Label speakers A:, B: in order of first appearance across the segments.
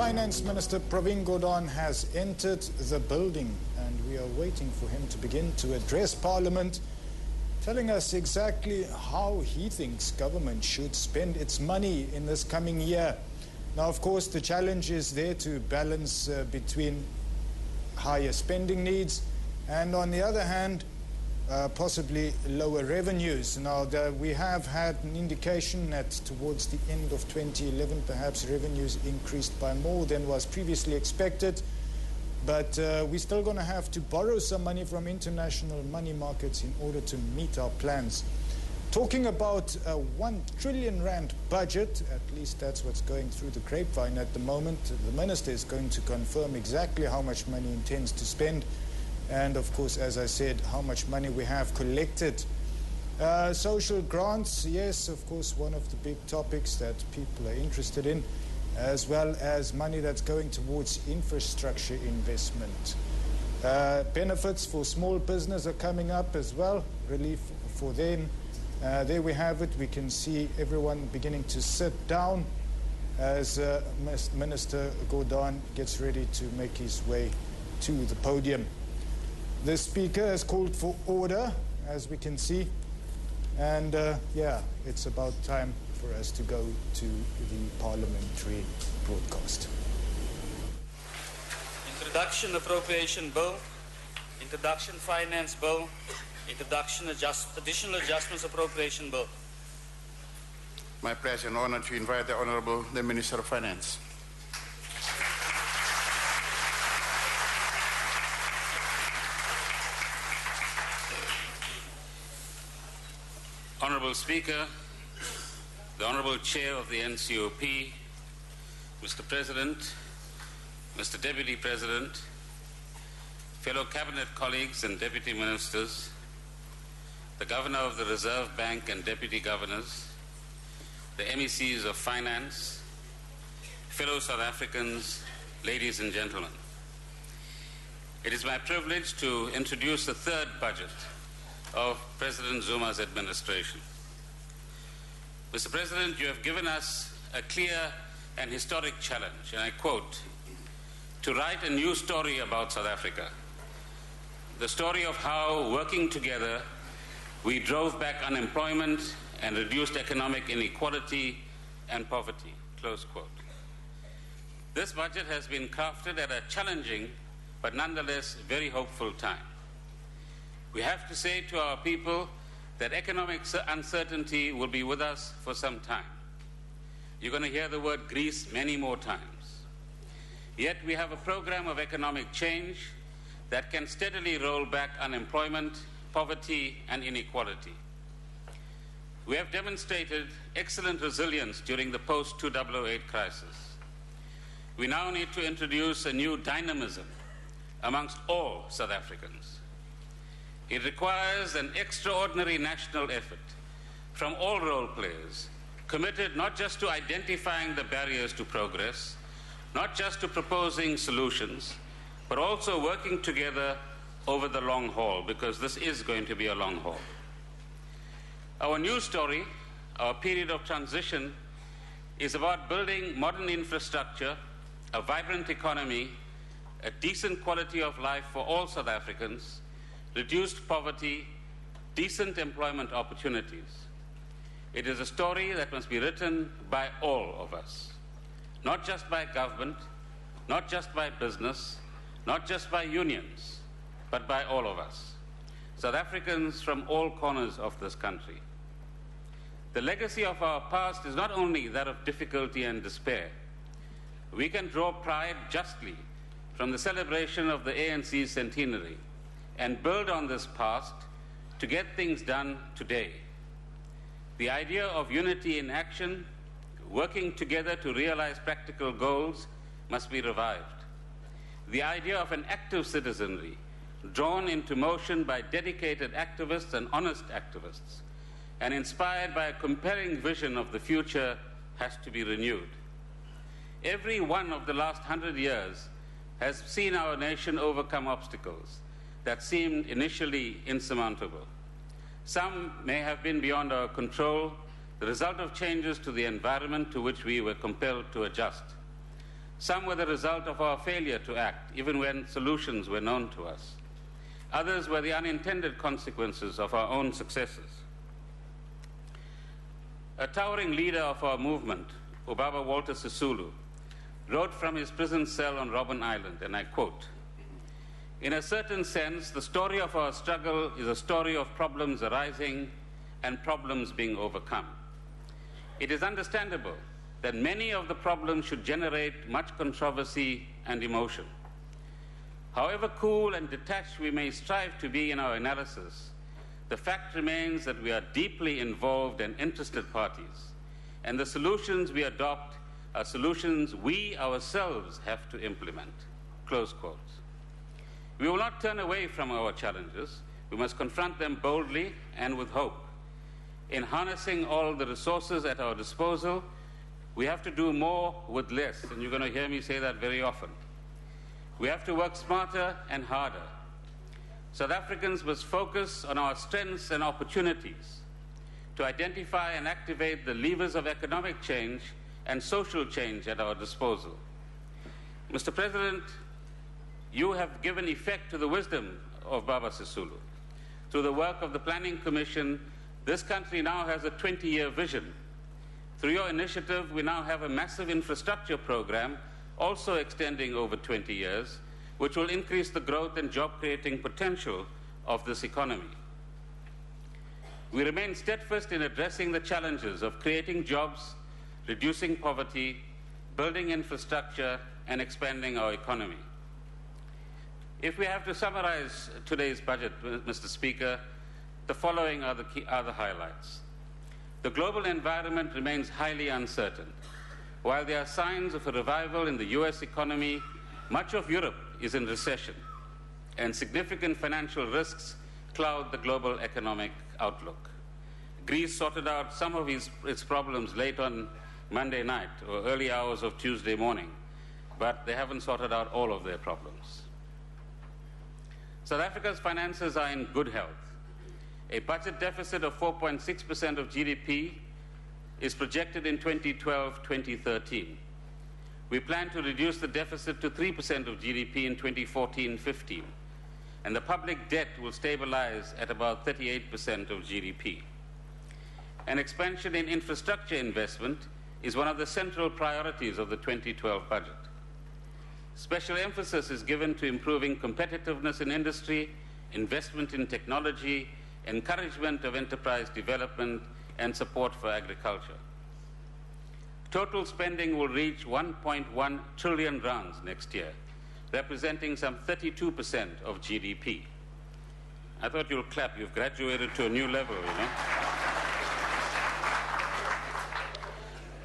A: Finance Minister Pravin Gordhan has entered the building, and we are waiting for him to begin to address Parliament, telling us exactly how he thinks government should spend its money in this coming year. Now, of course, the challenge is there to balance between higher spending needs and, on the other hand, possibly lower revenues. Now, we have had an indication that towards the end of 2011, perhaps revenues increased by more than was previously expected. But we're still going to have to borrow some money from international money markets in order to meet our plans. Talking about a 1 trillion rand budget, at least that's what's going through the grapevine at the moment. The minister is going to confirm exactly how much money he intends to spend. And, of course, as I said, how much money we have collected. Social grants, yes, of course, one of the big topics that people are interested in, as well as money that's going towards infrastructure investment. Benefits for small business are coming up as well, relief for them. There we have it. We can see everyone beginning to sit down as Minister Gordhan gets ready to make his way to the podium. The Speaker has called for order, as we can see, and yeah, it's about time for us to go to the parliamentary broadcast.
B: Introduction Appropriation Bill, Introduction Finance Bill, Introduction Additional Adjustments Appropriation Bill.
C: My pleasure and honor to invite the Honourable the Minister of Finance.
D: Honourable Speaker, the Honourable Chair of the NCOP, Mr. President, Mr. Deputy President, fellow Cabinet colleagues and Deputy Ministers, the Governor of the Reserve Bank and Deputy Governors, the MECs of Finance, fellow South Africans, ladies and gentlemen. It is my privilege to introduce the third budget of President Zuma's administration. Mr. President, you have given us a clear and historic challenge, and I quote, to write a new story about South Africa, the story of how, working together, we drove back unemployment and reduced economic inequality and poverty, close quote. This budget has been crafted at a challenging but nonetheless very hopeful time. We have to say to our people that economic uncertainty will be with us for some time. You're going to hear the word Greece many more times. Yet we have a program of economic change that can steadily roll back unemployment, poverty, and inequality. We have demonstrated excellent resilience during the post-2008 crisis. We now need to introduce a new dynamism amongst all South Africans. It requires an extraordinary national effort from all role players, committed not just to identifying the barriers to progress, not just to proposing solutions, but also working together over the long haul, because this is going to be a long haul. Our new story, our period of transition, is about building modern infrastructure, a vibrant economy, a decent quality of life for all South Africans, reduced poverty, decent employment opportunities. It is a story that must be written by all of us, not just by government, not just by business, not just by unions, but by all of us, South Africans from all corners of this country. The legacy of our past is not only that of difficulty and despair. We can draw pride justly from the celebration of the ANC's centenary and build on this past to get things done today. The idea of unity in action, working together to realize practical goals, must be revived. The idea of an active citizenry, drawn into motion by dedicated activists and honest activists, and inspired by a compelling vision of the future, has to be renewed. Every one of the last 100 years has seen our nation overcome obstacles that seemed initially insurmountable. Some may have been beyond our control, the result of changes to the environment to which we were compelled to adjust. Some were the result of our failure to act, even when solutions were known to us. Others were the unintended consequences of our own successes. A towering leader of our movement, Ubaba Walter Sisulu, wrote from his prison cell on Robben Island, and I quote, "In a certain sense, the story of our struggle is a story of problems arising and problems being overcome. It is understandable that many of the problems should generate much controversy and emotion. However cool and detached we may strive to be in our analysis, the fact remains that we are deeply involved and interested parties, and the solutions we adopt are solutions we ourselves have to implement." Close quote. We will not turn away from our challenges. We must confront them boldly and with hope. In harnessing all the resources at our disposal, we have to do more with less, and you're going to hear me say that very often. We have to work smarter and harder. South Africans must focus on our strengths and opportunities to identify and activate the levers of economic change and social change at our disposal. Mr. President, you have given effect to the wisdom of Baba Sisulu. Through the work of the Planning Commission, this country now has a 20-year vision. Through your initiative, we now have a massive infrastructure program, also extending over 20 years, which will increase the growth and job-creating potential of this economy. We remain steadfast in addressing the challenges of creating jobs, reducing poverty, building infrastructure, and expanding our economy. If we have to summarize today's budget, Mr. Speaker, the following are the highlights. The global environment remains highly uncertain. While there are signs of a revival in the US economy, much of Europe is in recession, and significant financial risks cloud the global economic outlook. Greece sorted out some of its problems late on Monday night or early hours of Tuesday morning, but they haven't sorted out all of their problems. South Africa's finances are in good health. A budget deficit of 4.6% of GDP is projected in 2012-2013. We plan to reduce the deficit to 3% of GDP in 2014-15, and the public debt will stabilize at about 38% of GDP. An expansion in infrastructure investment is one of the central priorities of the 2012 budget. Special emphasis is given to improving competitiveness in industry, investment in technology, encouragement of enterprise development, and support for agriculture. Total spending will reach 1.1 trillion rands next year, representing some 32% of GDP. I thought you'll clap. You've graduated to a new level, you know.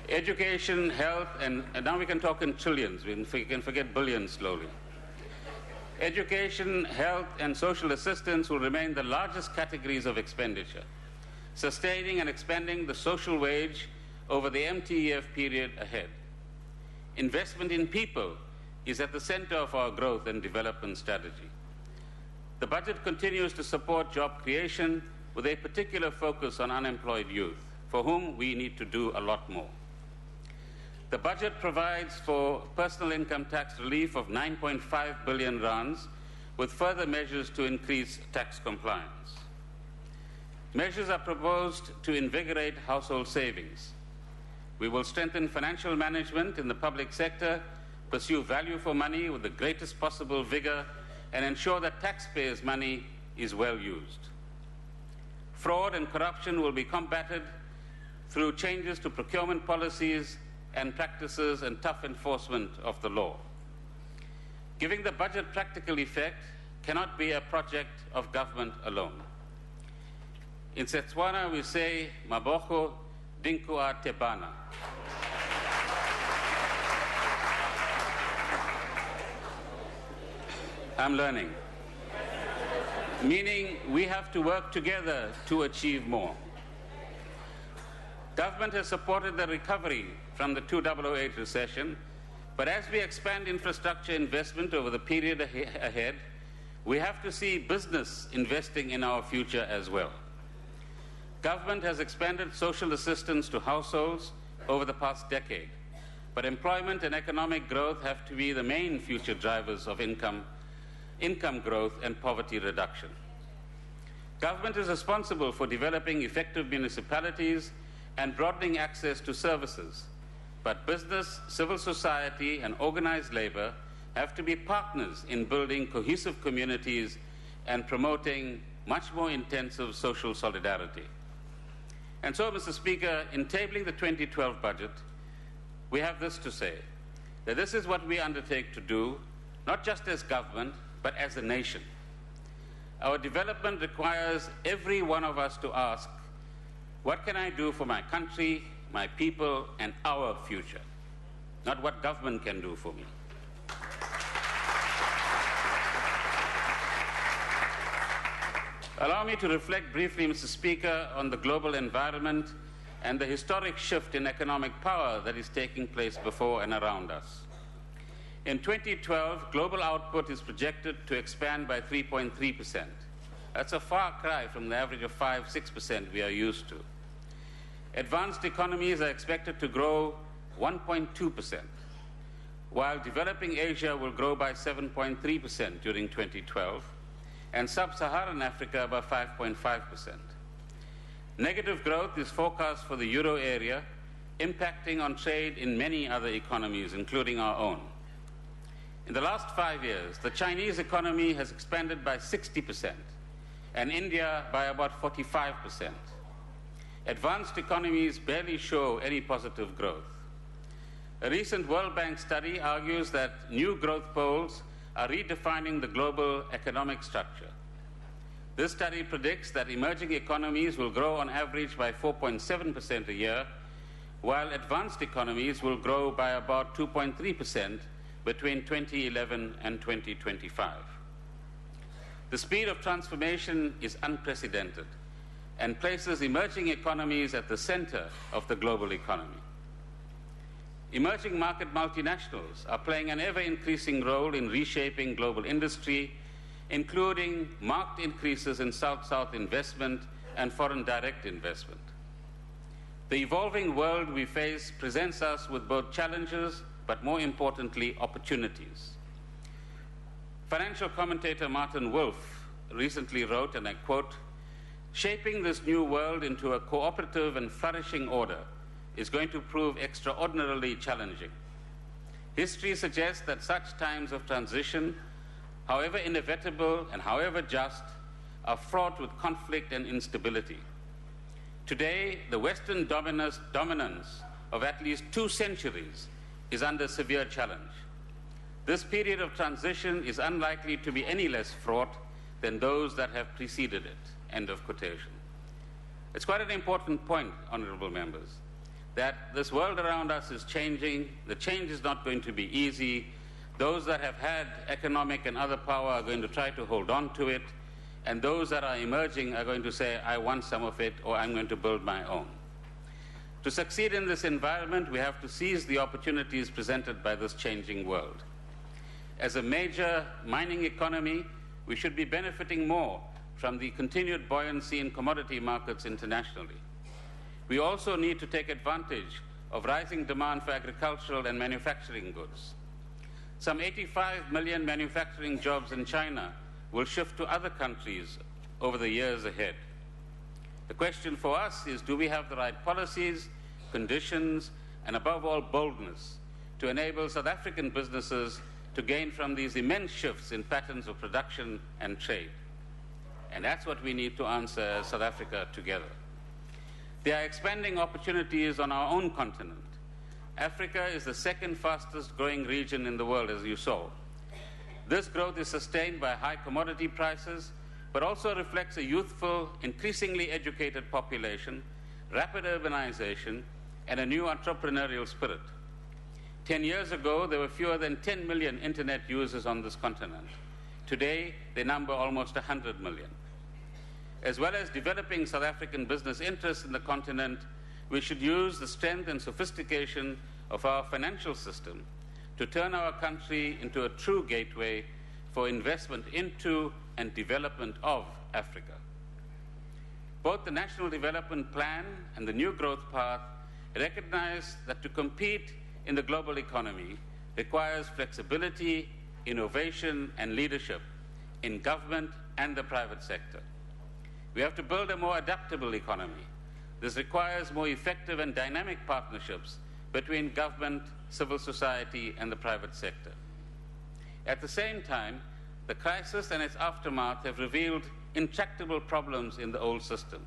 D: Education, health, and now we can talk in trillions. We can forget billions slowly. Education, health, and social assistance will remain the largest categories of expenditure, sustaining and expanding the social wage over the MTEF period ahead. Investment in people is at the center of our growth and development strategy. The budget continues to support job creation with a particular focus on unemployed youth, for whom we need to do a lot more. The budget provides for personal income tax relief of 9.5 billion rands, with further measures to increase tax compliance. Measures are proposed to invigorate household savings. We will strengthen financial management in the public sector, pursue value for money with the greatest possible vigor, and ensure that taxpayers' money is well used. Fraud and corruption will be combated through changes to procurement policies and practices and tough enforcement of the law. Giving the budget practical effect cannot be a project of government alone. In Setswana we say, Maboko Dinkua Tebana. I'm learning. Meaning we have to work together to achieve more. Government has supported the recovery from the 2008 recession, but as we expand infrastructure investment over the period ahead, we have to see business investing in our future as well. Government has expanded social assistance to households over the past decade, But employment and economic growth have to be the main future drivers of income growth and poverty reduction. Government is responsible for developing effective municipalities and broadening access to services. But business, civil society, and organized labor have to be partners in building cohesive communities and promoting much more intensive social solidarity. And so, Mr. Speaker, in tabling the 2012 budget, we have this to say, that this is what we undertake to do, not just as government, but as a nation. Our development requires every one of us to ask, what can I do for my country, my people, and our future? Not what government can do for me. Allow me to reflect briefly, Mr. Speaker, on the global environment and the historic shift in economic power that is taking place before and around us. In 2012, global output is projected to expand by 3.3%. That's a far cry from the average of 5-6% we are used to. Advanced economies are expected to grow 1.2%, while developing Asia will grow by 7.3% during 2012, and sub-Saharan Africa by 5.5%. Negative growth is forecast for the euro area, impacting on trade in many other economies, including our own. In the last 5 years, the Chinese economy has expanded by 60%, and India by about 45%. Advanced economies barely show any positive growth. A recent World Bank study argues that new growth poles are redefining the global economic structure. This study predicts that emerging economies will grow on average by 4.7% a year, while advanced economies will grow by about 2.3% between 2011 and 2025. The speed of transformation is unprecedented and places emerging economies at the center of the global economy. Emerging market multinationals are playing an ever-increasing role in reshaping global industry, including marked increases in South-South investment and foreign direct investment. The evolving world we face presents us with both challenges, but more importantly, opportunities. Financial commentator Martin Wolf recently wrote, and I quote, "Shaping this new world into a cooperative and flourishing order is going to prove extraordinarily challenging. History suggests that such times of transition, however inevitable and however just, are fraught with conflict and instability. Today, the Western dominance of at least 2 centuries is under severe challenge. This period of transition is unlikely to be any less fraught than those that have preceded it." End of quotation. It's quite an important point, honorable members, that this world around us is changing. The change is not going to be easy. Those that have had economic and other power are going to try to hold on to it, and those that are emerging are going to say, I want some of it, or I'm going to build my own. To succeed in this environment, we have to seize the opportunities presented by this changing world. As a major mining economy, we should be benefiting more from the continued buoyancy in commodity markets internationally. We also need to take advantage of rising demand for agricultural and manufacturing goods. Some 85 million manufacturing jobs in China will shift to other countries over the years ahead. The question for us is, do we have the right policies, conditions, and above all, boldness to enable South African businesses to gain from these immense shifts in patterns of production and trade? And that's what we need to answer as South Africa together. There are expanding opportunities on our own continent. Africa is the second fastest growing region in the world, as you saw. This growth is sustained by high commodity prices, but also reflects a youthful, increasingly educated population, rapid urbanization, and a new entrepreneurial spirit. 10 years ago, there were fewer than 10 million internet users on this continent. Today, they number almost 100 million. As well as developing South African business interests in the continent, we should use the strength and sophistication of our financial system to turn our country into a true gateway for investment into and development of Africa. Both the National Development Plan and the New Growth Path recognize that to compete in the global economy requires flexibility, innovation, and leadership in government and the private sector. We have to build a more adaptable economy. This requires more effective and dynamic partnerships between government, civil society, and the private sector. At the same time, the crisis and its aftermath have revealed intractable problems in the old system.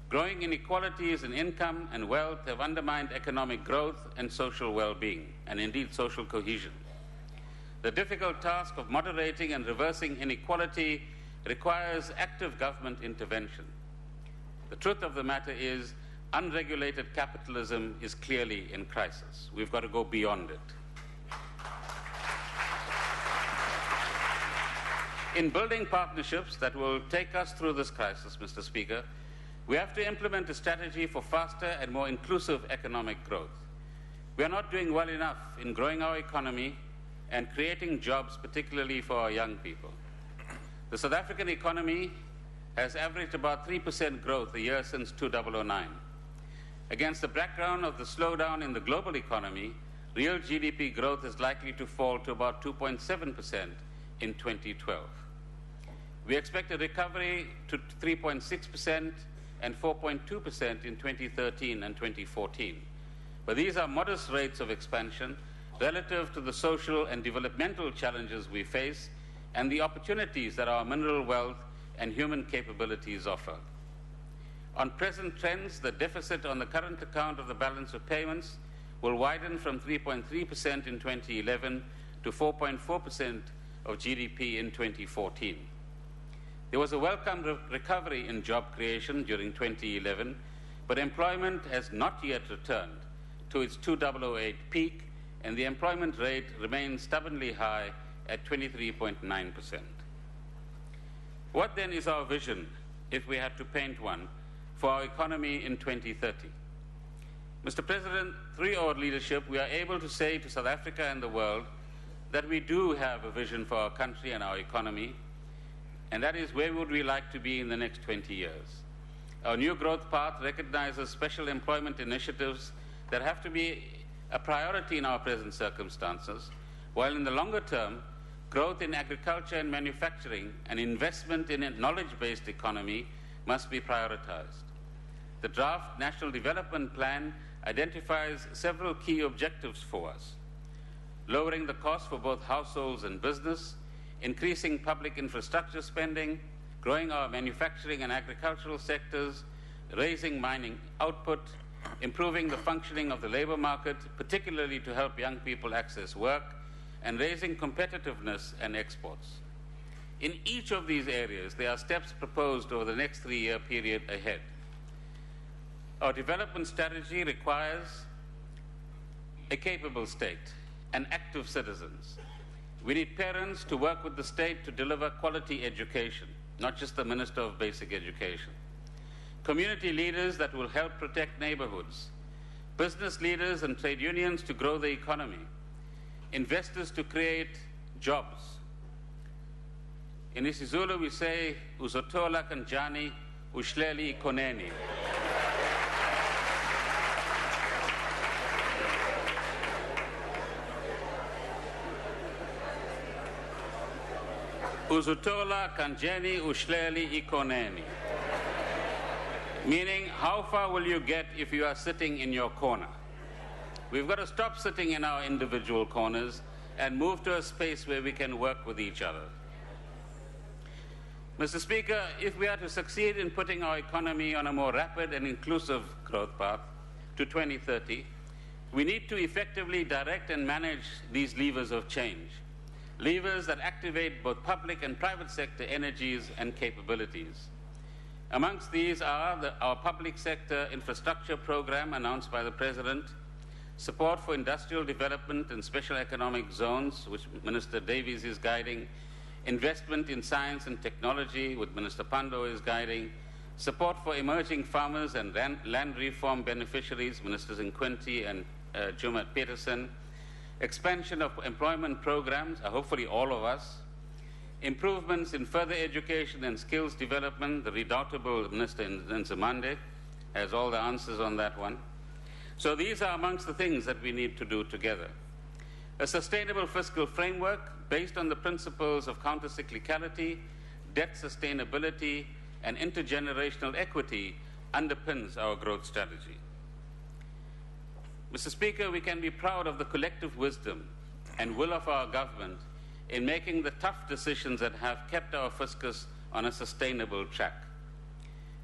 D: Growing inequalities in income and wealth have undermined economic growth and social well-being, and indeed social cohesion. The difficult task of moderating and reversing inequality requires active government intervention. The truth of the matter is, unregulated capitalism is clearly in crisis. We've got to go beyond it. In building partnerships that will take us through this crisis, Mr. Speaker, we have to implement a strategy for faster and more inclusive economic growth. We are not doing well enough in growing our economy and creating jobs, particularly for our young people. The South African economy has averaged about 3% growth a year since 2009. Against the background of the slowdown in the global economy, real GDP growth is likely to fall to about 2.7% in 2012. We expect a recovery to 3.6% and 4.2% in 2013 and 2014. But these are modest rates of expansion relative to the social and developmental challenges we face and the opportunities that our mineral wealth and human capabilities offer. On present trends, the deficit on the current account of the balance of payments will widen from 3.3% in 2011 to 4.4% of GDP in 2014. There was a welcome recovery in job creation during 2011, but employment has not yet returned to its 2008 peak, and the employment rate remains stubbornly high at 23.9%. What then is our vision, if we had to paint one, for our economy in 2030? Mr. President, through your leadership, we are able to say to South Africa and the world that we do have a vision for our country and our economy, and that is, where would we like to be in the next 20 years? Our new growth path recognizes special employment initiatives that have to be a priority in our present circumstances, while in the longer term, growth in agriculture and manufacturing and investment in a knowledge-based economy must be prioritized. The draft National Development Plan identifies several key objectives for us: lowering the cost for both households and business, increasing public infrastructure spending, growing our manufacturing and agricultural sectors, raising mining output, improving the functioning of the labor market, particularly to help young people access work, and raising competitiveness and exports. In each of these areas, there are steps proposed over the next 3-year period ahead. Our development strategy requires a capable state and active citizens. We need parents to work with the state to deliver quality education, not just the Minister of Basic Education. Community leaders that will help protect neighborhoods. Business leaders and trade unions to grow the economy. Investors to create jobs. In isiZulu we say, uzothola kanjani uhleli ikoneni. Uzothola kanjani uhleli ikoneni. Meaning, how far will you get if you are sitting in your corner? We've got to stop sitting in our individual corners and move to a space where we can work with each other. Mr. Speaker, if we are to succeed in putting our economy on a more rapid and inclusive growth path to 2030, we need to effectively direct and manage these levers of change, levers that activate both public and private sector energies and capabilities. Amongst these are our public sector infrastructure program announced by the President, support for industrial development in special economic zones, which Minister Davies is guiding, investment in science and technology, which Minister Pandor is guiding, support for emerging farmers and land reform beneficiaries, Ministers Nkwinti and Jumat Peterson, expansion of employment programs, hopefully all of us, improvements in further education and skills development. The redoubtable Minister Nzimande has all the answers on that one. So these are amongst the things that we need to do together. A sustainable fiscal framework based on the principles of countercyclicality, debt sustainability, and intergenerational equity underpins our growth strategy. Mr. Speaker, we can be proud of the collective wisdom and will of our government in making the tough decisions that have kept our fiscus on a sustainable track.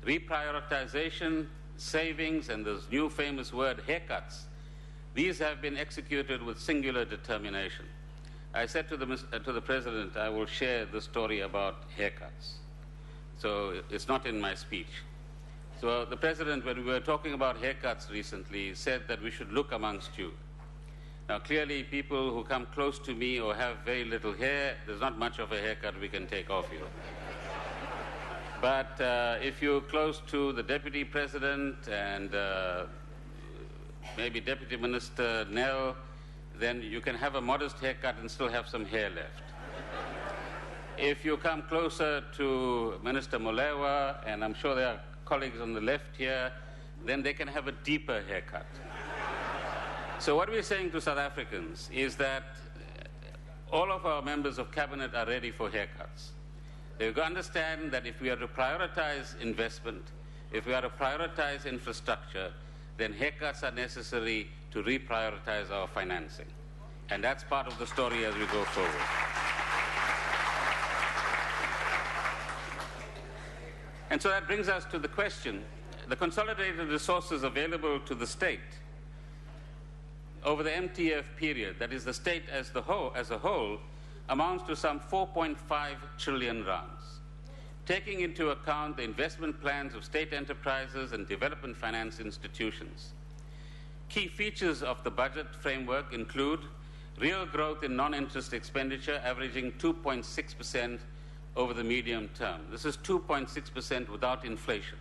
D: Reprioritization, savings, and this new famous word, haircuts, these have been executed with singular determination. I said to the President, I will share the story about haircuts. So it's not in my speech. So the President, when we were talking about haircuts recently, said that we should look amongst you. Now, clearly, people who come close to me or have very little hair, there's not much of a haircut we can take off you. But if you're close to the Deputy President and maybe Deputy Minister Nell, then you can have a modest haircut and still have some hair left. If you come closer to Minister Molewa, and I'm sure there are colleagues on the left here, then they can have a deeper haircut. So what we're saying to South Africans is that all of our members of Cabinet are ready for haircuts. They've got to understand that if we are to prioritize investment, if we are to prioritize infrastructure, then haircuts are necessary to reprioritize our financing. And that's part of the story as we go forward. And so that brings us to the question, the consolidated resources available to the state over the MTF period, that is the state as a whole, amounts to some 4.5 trillion rands. Taking into account the investment plans of state enterprises and development finance institutions. Key features of the budget framework include real growth in non-interest expenditure averaging 2.6% over the medium term. This is 2.6% without inflation,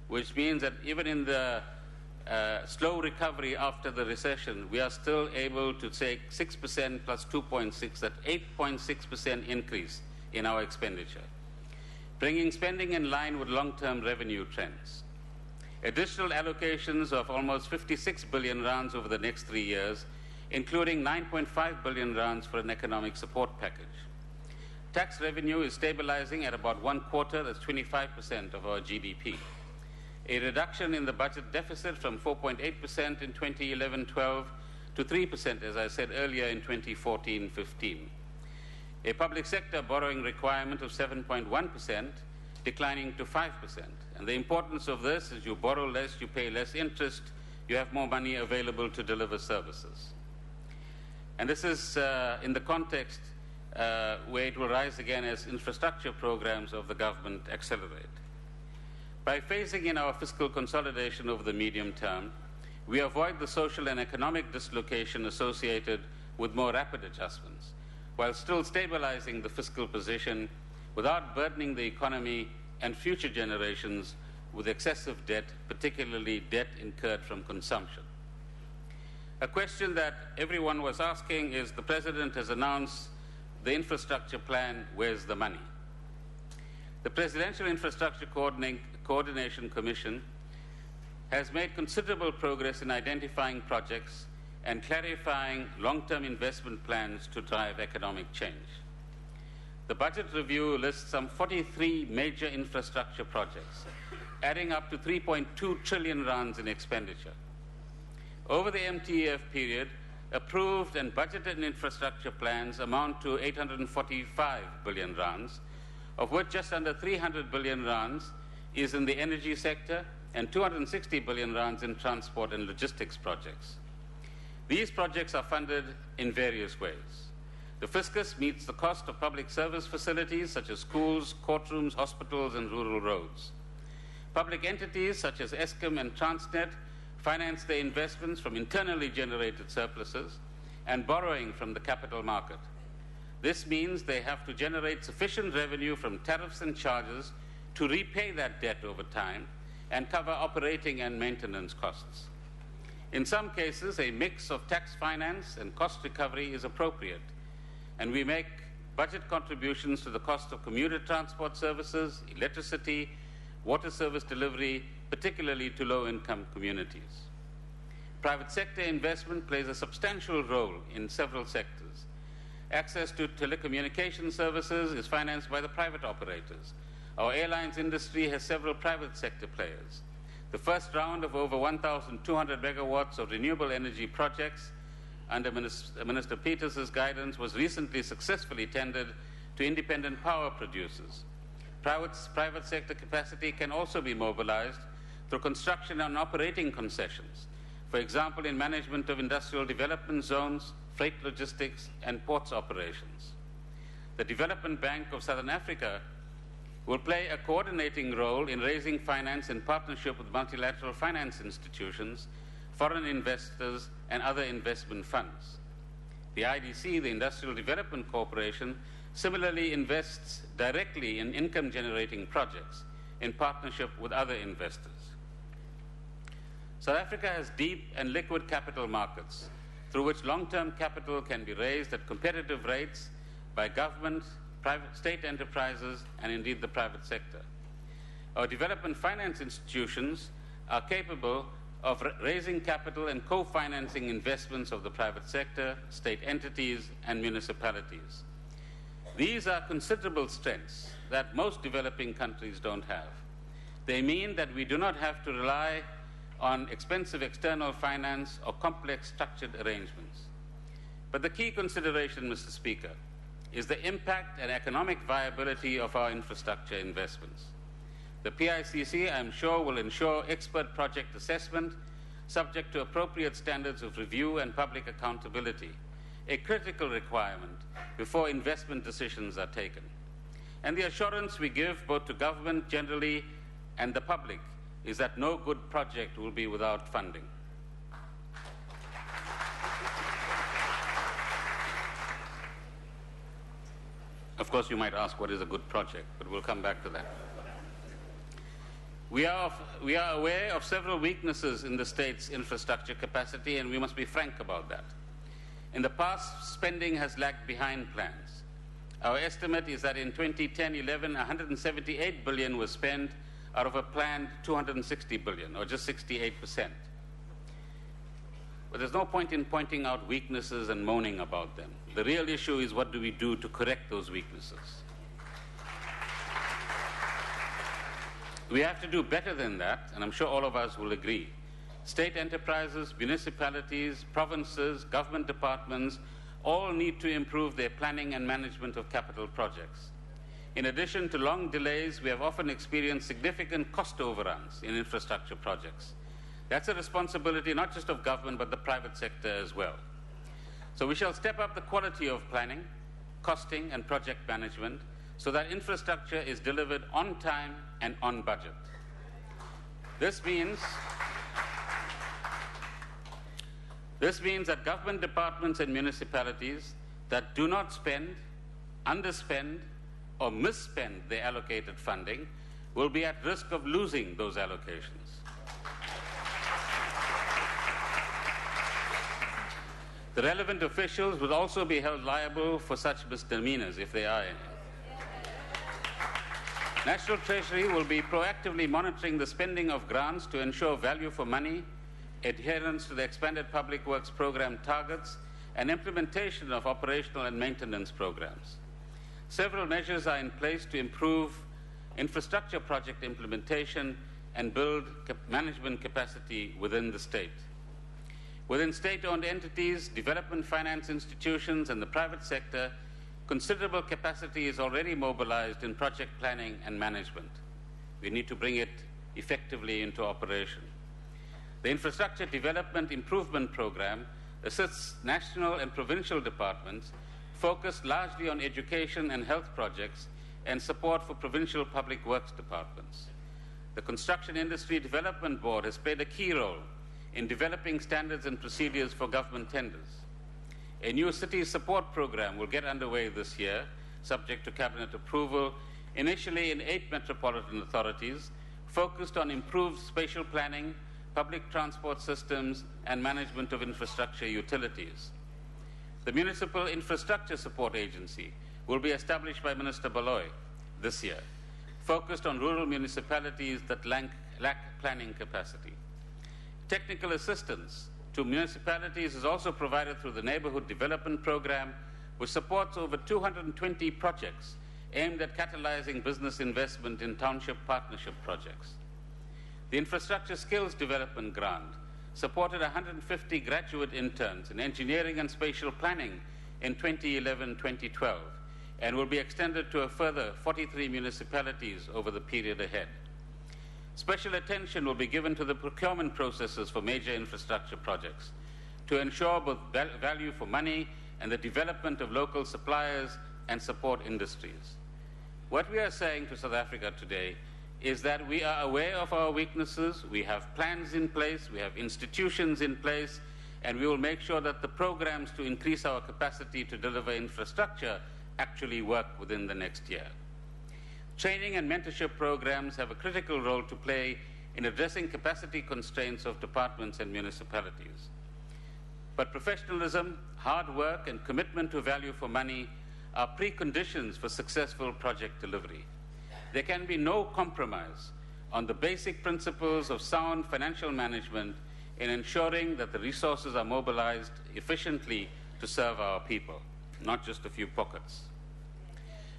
D: which means that even in the slow recovery after the recession, we are still able to take 6% plus 2.6, that 8.6% increase in our expenditure, bringing spending in line with long-term revenue trends. Additional allocations of almost 56 billion rands over the next 3 years, including 9.5 billion rands for an economic support package. Tax revenue is stabilizing at about 1/4, that's 25% of our GDP. A reduction in the budget deficit from 4.8% in 2011-12 to 3%, as I said earlier, in 2014-15. A public sector borrowing requirement of 7.1%, declining to 5%. And the importance of this is you borrow less, you pay less interest, you have more money available to deliver services. And this is in the context where it will rise again as infrastructure programs of the government accelerate. By phasing in our fiscal consolidation over the medium term, we avoid the social and economic dislocation associated with more rapid adjustments, while still stabilizing the fiscal position without burdening the economy and future generations with excessive debt, particularly debt incurred from consumption. A question that everyone was asking is, the President has announced the infrastructure plan, where's the money? The Presidential Infrastructure Coordination Commission has made considerable progress in identifying projects and clarifying long-term investment plans to drive economic change. The budget review lists some 43 major infrastructure projects, adding up to 3.2 trillion rands in expenditure. Over the MTF period, approved and budgeted infrastructure plans amount to 845 billion rands, of which just under 300 billion rands is in the energy sector and 260 billion rands in transport and logistics projects. These projects are funded in various ways. The fiscus meets the cost of public service facilities such as schools, courtrooms, hospitals, and rural roads. Public entities such as Eskom and Transnet finance their investments from internally generated surpluses and borrowing from the capital market. This means they have to generate sufficient revenue from tariffs and charges to repay that debt over time and cover operating and maintenance costs. In some cases, a mix of tax finance and cost recovery is appropriate, and we make budget contributions to the cost of commuter transport services, electricity, water service delivery, particularly to low-income communities. Private sector investment plays a substantial role in several sectors. Access to telecommunication services is financed by the private operators. Our airlines industry has several private sector players. The first round of over 1,200 megawatts of renewable energy projects under Minister Peters' guidance was recently successfully tendered to independent power producers. Private sector capacity can also be mobilized through construction and operating concessions, for example, in management of industrial development zones, freight logistics, and ports operations. The Development Bank of Southern Africa will play a coordinating role in raising finance in partnership with multilateral finance institutions, foreign investors, and other investment funds. The IDC, the Industrial Development Corporation, similarly invests directly in income-generating projects in partnership with other investors. South Africa has deep and liquid capital markets through which long-term capital can be raised at competitive rates by government, private state enterprises, and indeed the private sector. Our development finance institutions are capable of raising capital and co-financing investments of the private sector, state entities, and municipalities. These are considerable strengths that most developing countries don't have. They mean that we do not have to rely on expensive external finance or complex structured arrangements. But the key consideration, Mr. Speaker, is the impact and economic viability of our infrastructure investments. The PICC, I'm sure, will ensure expert project assessment subject to appropriate standards of review and public accountability, a critical requirement before investment decisions are taken. And the assurance we give both to government generally and the public is that no good project will be without funding. Of course, you might ask, what is a good project? But we'll come back to that. We are aware of several weaknesses in the state's infrastructure capacity, and we must be frank about that. In the past, spending has lagged behind plans. Our estimate is that in 2010-11, 178 billion was spent out of a planned 260 billion, or just 68%. But there's no point in pointing out weaknesses and moaning about them. The real issue is, what do we do to correct those weaknesses? We have to do better than that, and I'm sure all of us will agree. State enterprises, municipalities, provinces, government departments all need to improve their planning and management of capital projects. In addition to long delays, we have often experienced significant cost overruns in infrastructure projects. That's a responsibility not just of government, but the private sector as well. So we shall step up the quality of planning, costing, and project management so that infrastructure is delivered on time and on budget. This means that government departments and municipalities that do not spend, underspend, or misspend their allocated funding will be at risk of losing those allocations. The relevant officials will also be held liable for such misdemeanors, if they are any. National Treasury will be proactively monitoring the spending of grants to ensure value for money, adherence to the expanded public works program targets, and implementation of operational and maintenance programs. Several measures are in place to improve infrastructure project implementation and build management capacity within the state. Within state-owned entities, development finance institutions, and the private sector, considerable capacity is already mobilized in project planning and management. We need to bring it effectively into operation. The Infrastructure Development Improvement Program assists national and provincial departments focused largely on education and health projects and support for provincial public works departments. The Construction Industry Development Board has played a key role in developing standards and procedures for government tenders. A new city support program will get underway this year, subject to cabinet approval, initially in 8 metropolitan authorities, focused on improved spatial planning, public transport systems, and management of infrastructure utilities. The Municipal Infrastructure Support Agency will be established by Minister Baloy this year, focused on rural municipalities that lack planning capacity. Technical assistance to municipalities is also provided through the Neighbourhood Development Programme, which supports over 220 projects aimed at catalyzing business investment in township partnership projects. The Infrastructure Skills Development Grant supported 150 graduate interns in engineering and spatial planning in 2011-2012 and will be extended to a further 43 municipalities over the period ahead. Special attention will be given to the procurement processes for major infrastructure projects to ensure both value for money and the development of local suppliers and support industries. What we are saying to South Africa today is that we are aware of our weaknesses, we have plans in place, we have institutions in place, and we will make sure that the programs to increase our capacity to deliver infrastructure actually work within the next year. Training and mentorship programs have a critical role to play in addressing capacity constraints of departments and municipalities. But professionalism, hard work, and commitment to value for money are preconditions for successful project delivery. There can be no compromise on the basic principles of sound financial management in ensuring that the resources are mobilized efficiently to serve our people, not just a few pockets.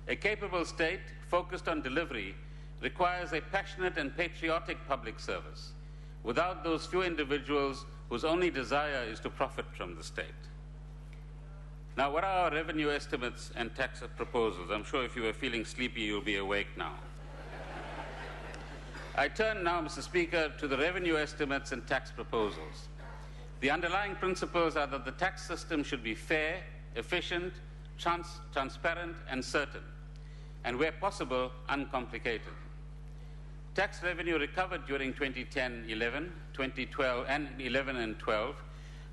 D: A capable state focused on delivery requires a passionate and patriotic public service, without those few individuals whose only desire is to profit from the state. Now, what are our revenue estimates and tax proposals? I'm sure if you were feeling sleepy, you'll be awake now. I turn now, Mr. Speaker, to the revenue estimates and tax proposals. The underlying principles are that the tax system should be fair, efficient, transparent, and certain, and where possible, uncomplicated. Tax revenue recovered during 2010-11, 2012, and 11 and 12,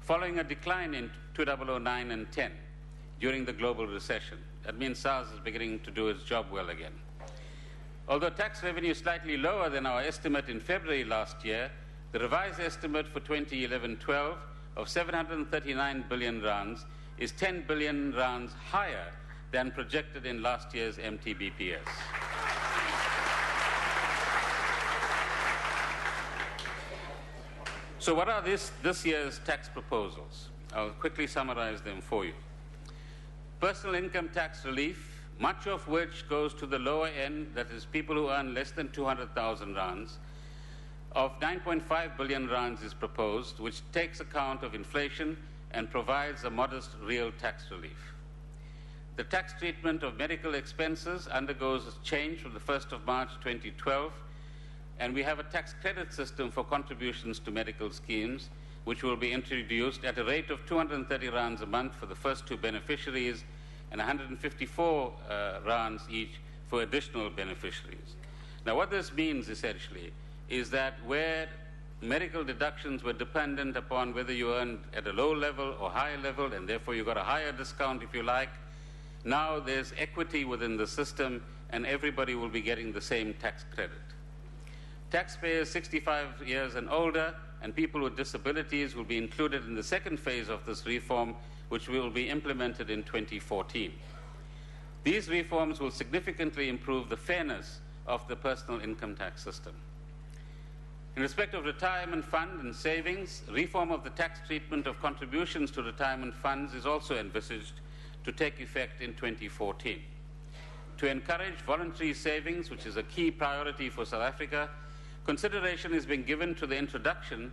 D: following a decline in 2009 and 10 during the global recession. That means SARS is beginning to do its job well again. Although tax revenue is slightly lower than our estimate in February last year, the revised estimate for 2011-12 of 739 billion rands is 10 billion rands higher than projected in last year's MTBPS. So what are this year's tax proposals? I'll quickly summarize them for you. Personal income tax relief, much of which goes to the lower end, that is people who earn less than 200,000 rands, of 9.5 billion rands is proposed, which takes account of inflation and provides a modest real tax relief. The tax treatment of medical expenses undergoes a change from the 1st of March 2012, and we have a tax credit system for contributions to medical schemes, which will be introduced at a rate of 230 rands a month for the first two beneficiaries and 154 rands each for additional beneficiaries. Now, what this means essentially is that where medical deductions were dependent upon whether you earned at a low level or high level, and therefore you got a higher discount if you like, now there's equity within the system and everybody will be getting the same tax credit. Taxpayers 65 years and older and people with disabilities will be included in the second phase of this reform, which will be implemented in 2014. These reforms will significantly improve the fairness of the personal income tax system. In respect of retirement fund and savings, reform of the tax treatment of contributions to retirement funds is also envisaged to take effect in 2014. To encourage voluntary savings, which is a key priority for South Africa, consideration is being given to the introduction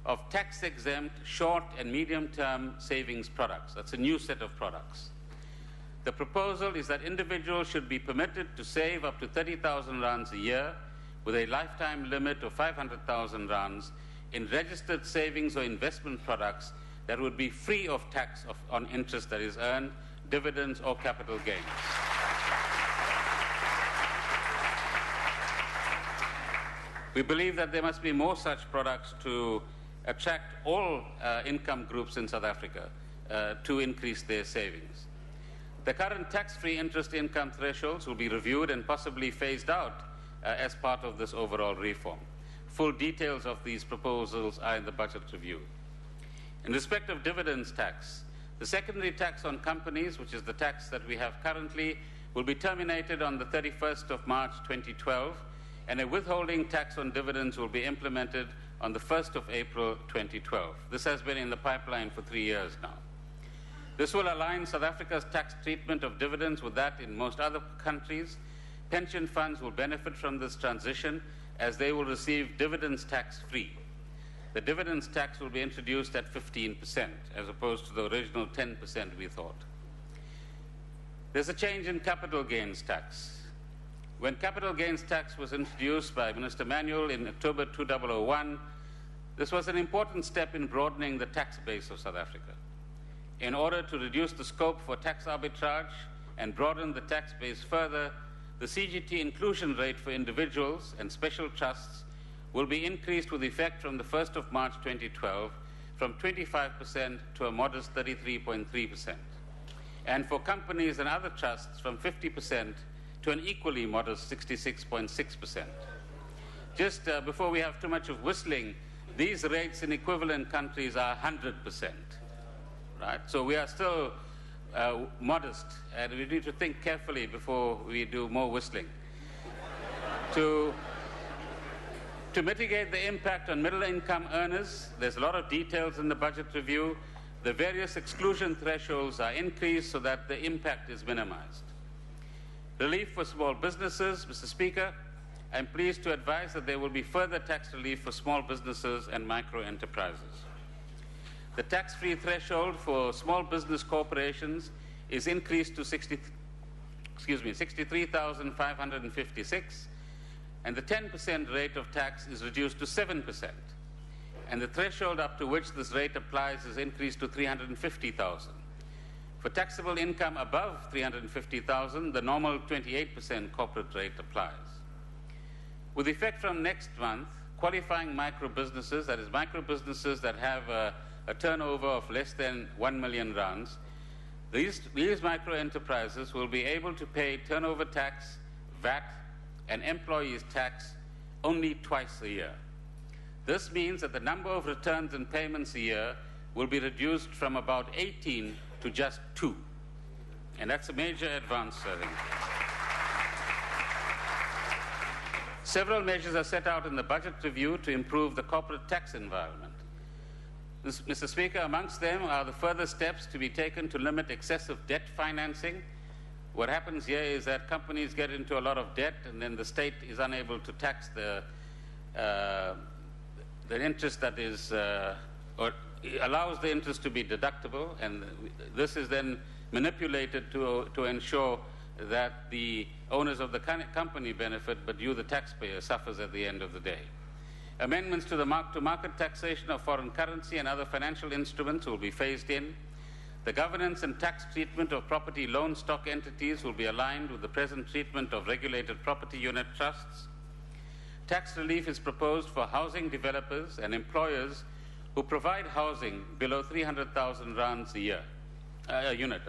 D: of tax-exempt short and medium-term savings products. That's a new set of products. The proposal is that individuals should be permitted to save up to 30,000 rands a year with a lifetime limit of 500,000 rands in registered savings or investment products that would be free of tax on interest that is earned, dividends, or capital gains. We believe that there must be more such products to attract all income groups in South Africa to increase their savings. The current tax-free interest income thresholds will be reviewed and possibly phased out as part of this overall reform. Full details of these proposals are in the budget review. In respect of dividends tax, the secondary tax on companies, which is the tax that we have currently, will be terminated on the 31st of March 2012, and a withholding tax on dividends will be implemented on the 1st of April 2012. This has been in the pipeline for 3 years now. This will align South Africa's tax treatment of dividends with that in most other countries. Pension funds will benefit from this transition as they will receive dividends tax-free. The dividends tax will be introduced at 15% as opposed to the original 10% we thought. There's a change in capital gains tax. When capital gains tax was introduced by Minister Manuel in October 2001, this was an important step in broadening the tax base of South Africa. In order to reduce the scope for tax arbitrage and broaden the tax base further, the CGT inclusion rate for individuals and special trusts will be increased with effect from the 1st of March 2012 from 25% to a modest 33.3%. And for companies and other trusts from 50% to an equally modest 66.6%. Just before we have too much of whistling, these rates in equivalent countries are 100%. Right? So we are still modest, and we need to think carefully before we do more whistling. To mitigate the impact on middle-income earners, there's a lot of details in the budget review. The various exclusion thresholds are increased so that the impact is minimized. Relief for small businesses, Mr. Speaker, I'm pleased to advise that there will be further tax relief for small businesses and micro-enterprises. The tax-free threshold for small business corporations is increased to 63,556, and the 10% rate of tax is reduced to 7%. And the threshold up to which this rate applies is increased to 350,000. For taxable income above 350,000, the normal 28% corporate rate applies. With effect from next month, qualifying micro-businesses, that is micro-businesses that have a turnover of less than 1 million rands, these micro-enterprises will be able to pay turnover tax, VAT, and employees tax only twice a year. This means that the number of returns and payments a year will be reduced from about 18 to just 2. And that's a major advance, I think. Several measures are set out in the budget review to improve the corporate tax environment. Mr. Speaker, amongst them are the further steps to be taken to limit excessive debt financing. What happens here is that companies get into a lot of debt and then the state is unable to tax the interest that is, or allows the interest to be deductible, and this is then manipulated to ensure that the owners of the company benefit, but you, the taxpayer, suffers at the end of the day. Amendments to the mark-to-market taxation of foreign currency and other financial instruments will be phased in. The governance and tax treatment of property loan stock entities will be aligned with the present treatment of regulated property unit trusts. Tax relief is proposed for housing developers and employers who provide housing below 300,000 rands a unit.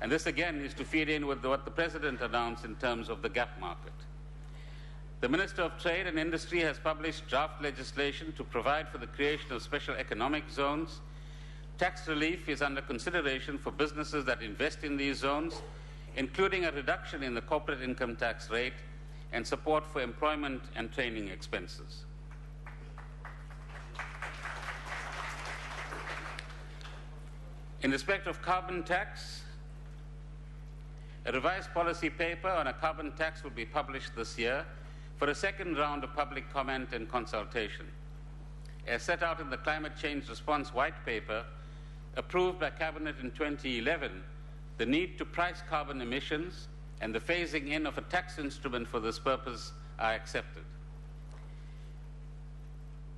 D: And this again is to feed in with what the President announced in terms of the gap market. The Minister of Trade and Industry has published draft legislation to provide for the creation of special economic zones. Tax relief is under consideration for businesses that invest in these zones, including a reduction in the corporate income tax rate and support for employment and training expenses. In respect of carbon tax, a revised policy paper on a carbon tax will be published this year for a second round of public comment and consultation. As set out in the Climate Change Response White Paper, approved by Cabinet in 2011, the need to price carbon emissions and the phasing in of a tax instrument for this purpose are accepted.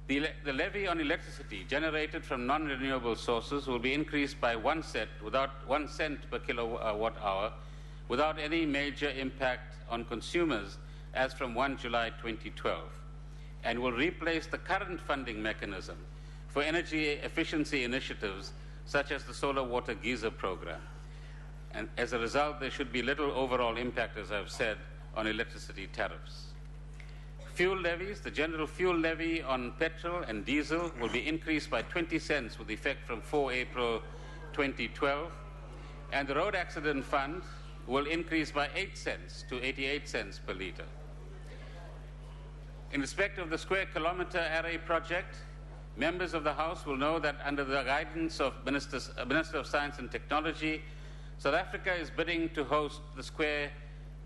D: The levy on electricity generated from non-renewable sources will be increased by 1 cent per kilowatt hour without any major impact on consumers as from 1 July 2012, and will replace the current funding mechanism for energy efficiency initiatives such as the solar water geyser program. And as a result, there should be little overall impact, as I've said, on electricity tariffs. Fuel levies, the general fuel levy on petrol and diesel will be increased by 20 cents with effect from 4 April 2012, and the road accident fund will increase by 8 cents to 88 cents per litre. In respect of the Square Kilometre Array project, members of the House will know that under the guidance of Minister of Science and Technology, South Africa is bidding to host the Square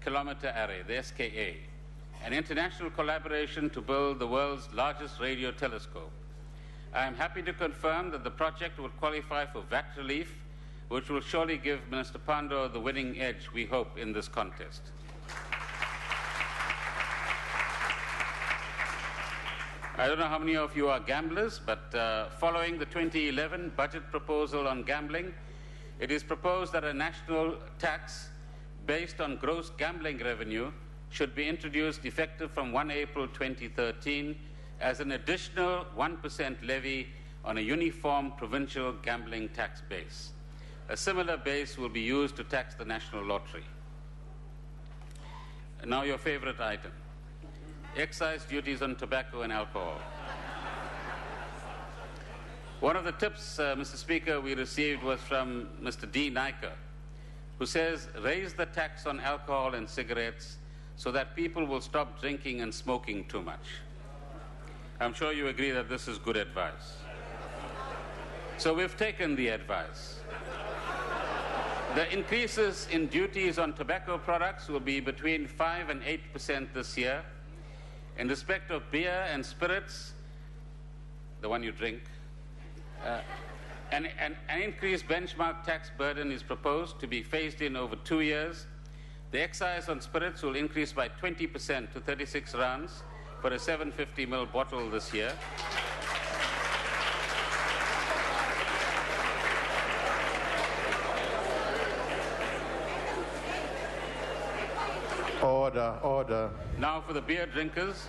D: Kilometre Array, the SKA, an international collaboration to build the world's largest radio telescope. I am happy to confirm that the project will qualify for VAT relief, which will surely give Minister Pandor the winning edge, we hope, in this contest. I don't know how many of you are gamblers, but following the 2011 budget proposal on gambling, it is proposed that a national tax based on gross gambling revenue should be introduced effective from 1 April 2013 as an additional 1% levy on a uniform provincial gambling tax base. A similar base will be used to tax the national lottery. Now your favorite item. Excise duties on tobacco and alcohol. One of the tips, Mr. Speaker, we received was from Mr. D. Naiker, who says, raise the tax on alcohol and cigarettes so that people will stop drinking and smoking too much. I'm sure you agree that this is good advice. So we've taken the advice. The increases in duties on tobacco products will be between 5% and 8% this year. In respect of beer and spirits, the one you drink, an increased benchmark tax burden is proposed to be phased in over 2 years. The excise on spirits will increase by 20% to 36 rands for a 750ml bottle this year.
C: Order.
D: Now for the beer drinkers,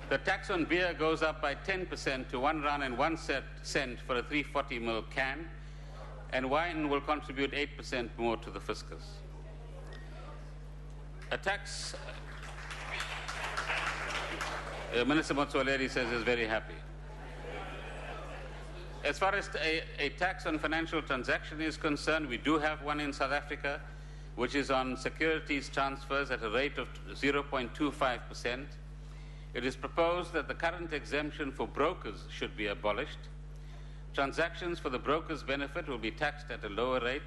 D: the tax on beer goes up by 10% to 1 rand and 1 cent for a 340ml can, and wine will contribute 8% more to the fiscus. A tax, Minister Motsoaledi says is very happy. As far as a tax on financial transaction is concerned, we do have one in South Africa, which is on securities transfers at a rate of 0.25%. It is proposed that the current exemption for brokers should be abolished. Transactions for the broker's benefit will be taxed at a lower rate,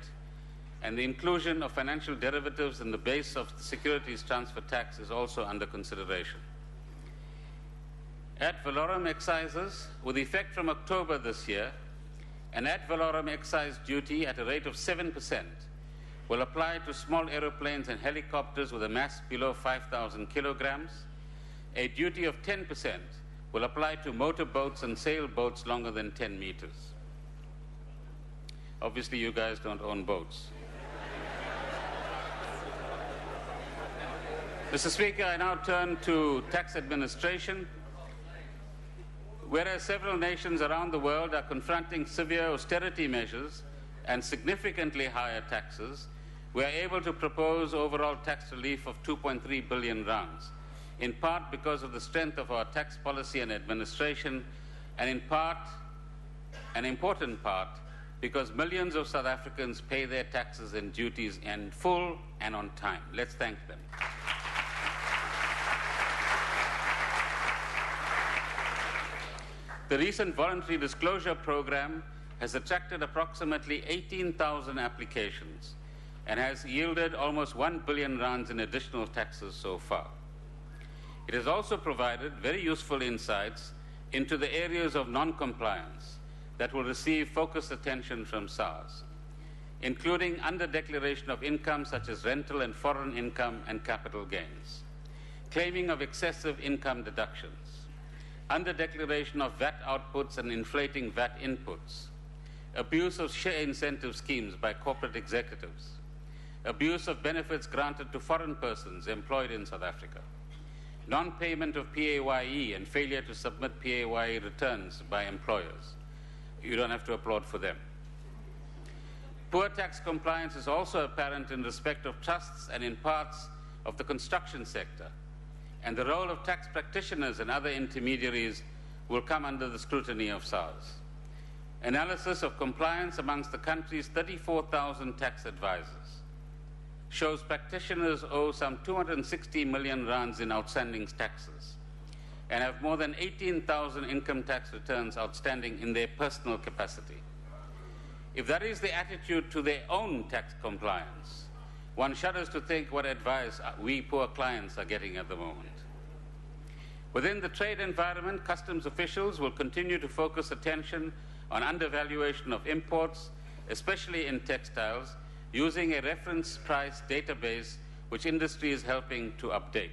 D: and the inclusion of financial derivatives in the base of the securities transfer tax is also under consideration. Ad valorem excises, with effect from October this year, an ad valorem excise duty at a rate of 7% will apply to small aeroplanes and helicopters with a mass below 5,000 kilograms. A duty of 10% will apply to motorboats and sailboats longer than 10 meters. Obviously, you guys don't own boats. Mr. Speaker, I now turn to tax administration. Whereas several nations around the world are confronting severe austerity measures and significantly higher taxes, we are able to propose overall tax relief of 2.3 billion rands, in part because of the strength of our tax policy and administration, and in part, an important part, because millions of South Africans pay their taxes and duties in full and on time. Let's thank them. The recent voluntary disclosure program has attracted approximately 18,000 applications and has yielded almost 1 billion rands in additional taxes so far. It has also provided very useful insights into the areas of non-compliance that will receive focused attention from SARS, including under-declaration of income such as rental and foreign income and capital gains, claiming of excessive income deductions, under-declaration of VAT outputs and inflating VAT inputs, abuse of share incentive schemes by corporate executives, abuse of benefits granted to foreign persons employed in South Africa, non-payment of PAYE and failure to submit PAYE returns by employers. You don't have to applaud for them. Poor tax compliance is also apparent in respect of trusts and in parts of the construction sector, and the role of tax practitioners and other intermediaries will come under the scrutiny of SARS. Analysis of compliance amongst the country's 34,000 tax advisors shows practitioners owe some 260 million rands in outstanding taxes and have more than 18,000 income tax returns outstanding in their personal capacity. If that is the attitude to their own tax compliance, one shudders to think what advice we poor clients are getting at the moment. Within the trade environment, customs officials will continue to focus attention on undervaluation of imports, especially in textiles, using a reference price database which industry is helping to update.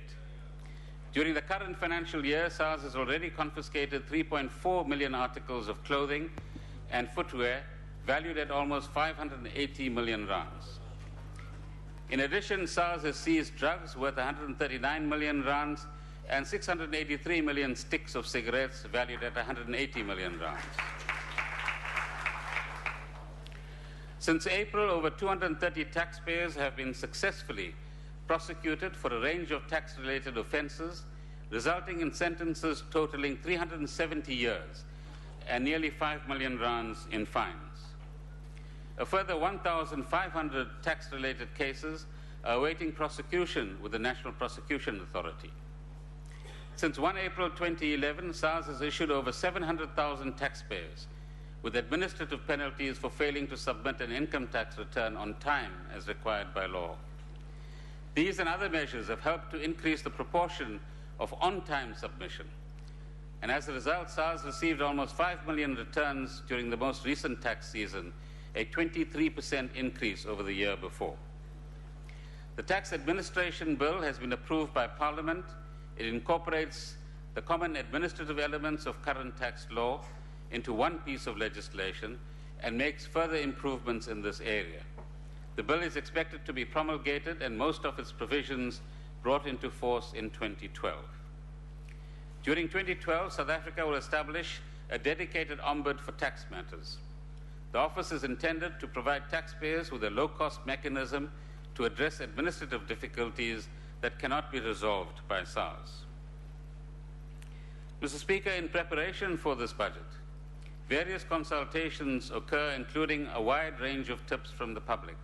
D: During the current financial year, SARS has already confiscated 3.4 million articles of clothing and footwear valued at almost 580 million rands. In addition, SARS has seized drugs worth 139 million rands and 683 million sticks of cigarettes valued at 180 million rands. Since April, over 230 taxpayers have been successfully prosecuted for a range of tax-related offences, resulting in sentences totaling 370 years and nearly 5 million rands in fines. A further 1,500 tax-related cases are awaiting prosecution with the National Prosecution Authority. Since 1 April 2011, SARS has issued over 700,000 taxpayers with administrative penalties for failing to submit an income tax return on time as required by law. These and other measures have helped to increase the proportion of on-time submission. And as a result, SARS received almost 5 million returns during the most recent tax season, a 23% increase over the year before. The Tax Administration Bill has been approved by Parliament. It incorporates the common administrative elements of current tax law into one piece of legislation and makes further improvements in this area. The bill is expected to be promulgated and most of its provisions brought into force in 2012. During 2012, South Africa will establish a dedicated ombud for tax matters. The office is intended to provide taxpayers with a low-cost mechanism to address administrative difficulties that cannot be resolved by SARS. Mr. Speaker, in preparation for this budget, various consultations occur, including a wide range of tips from the public.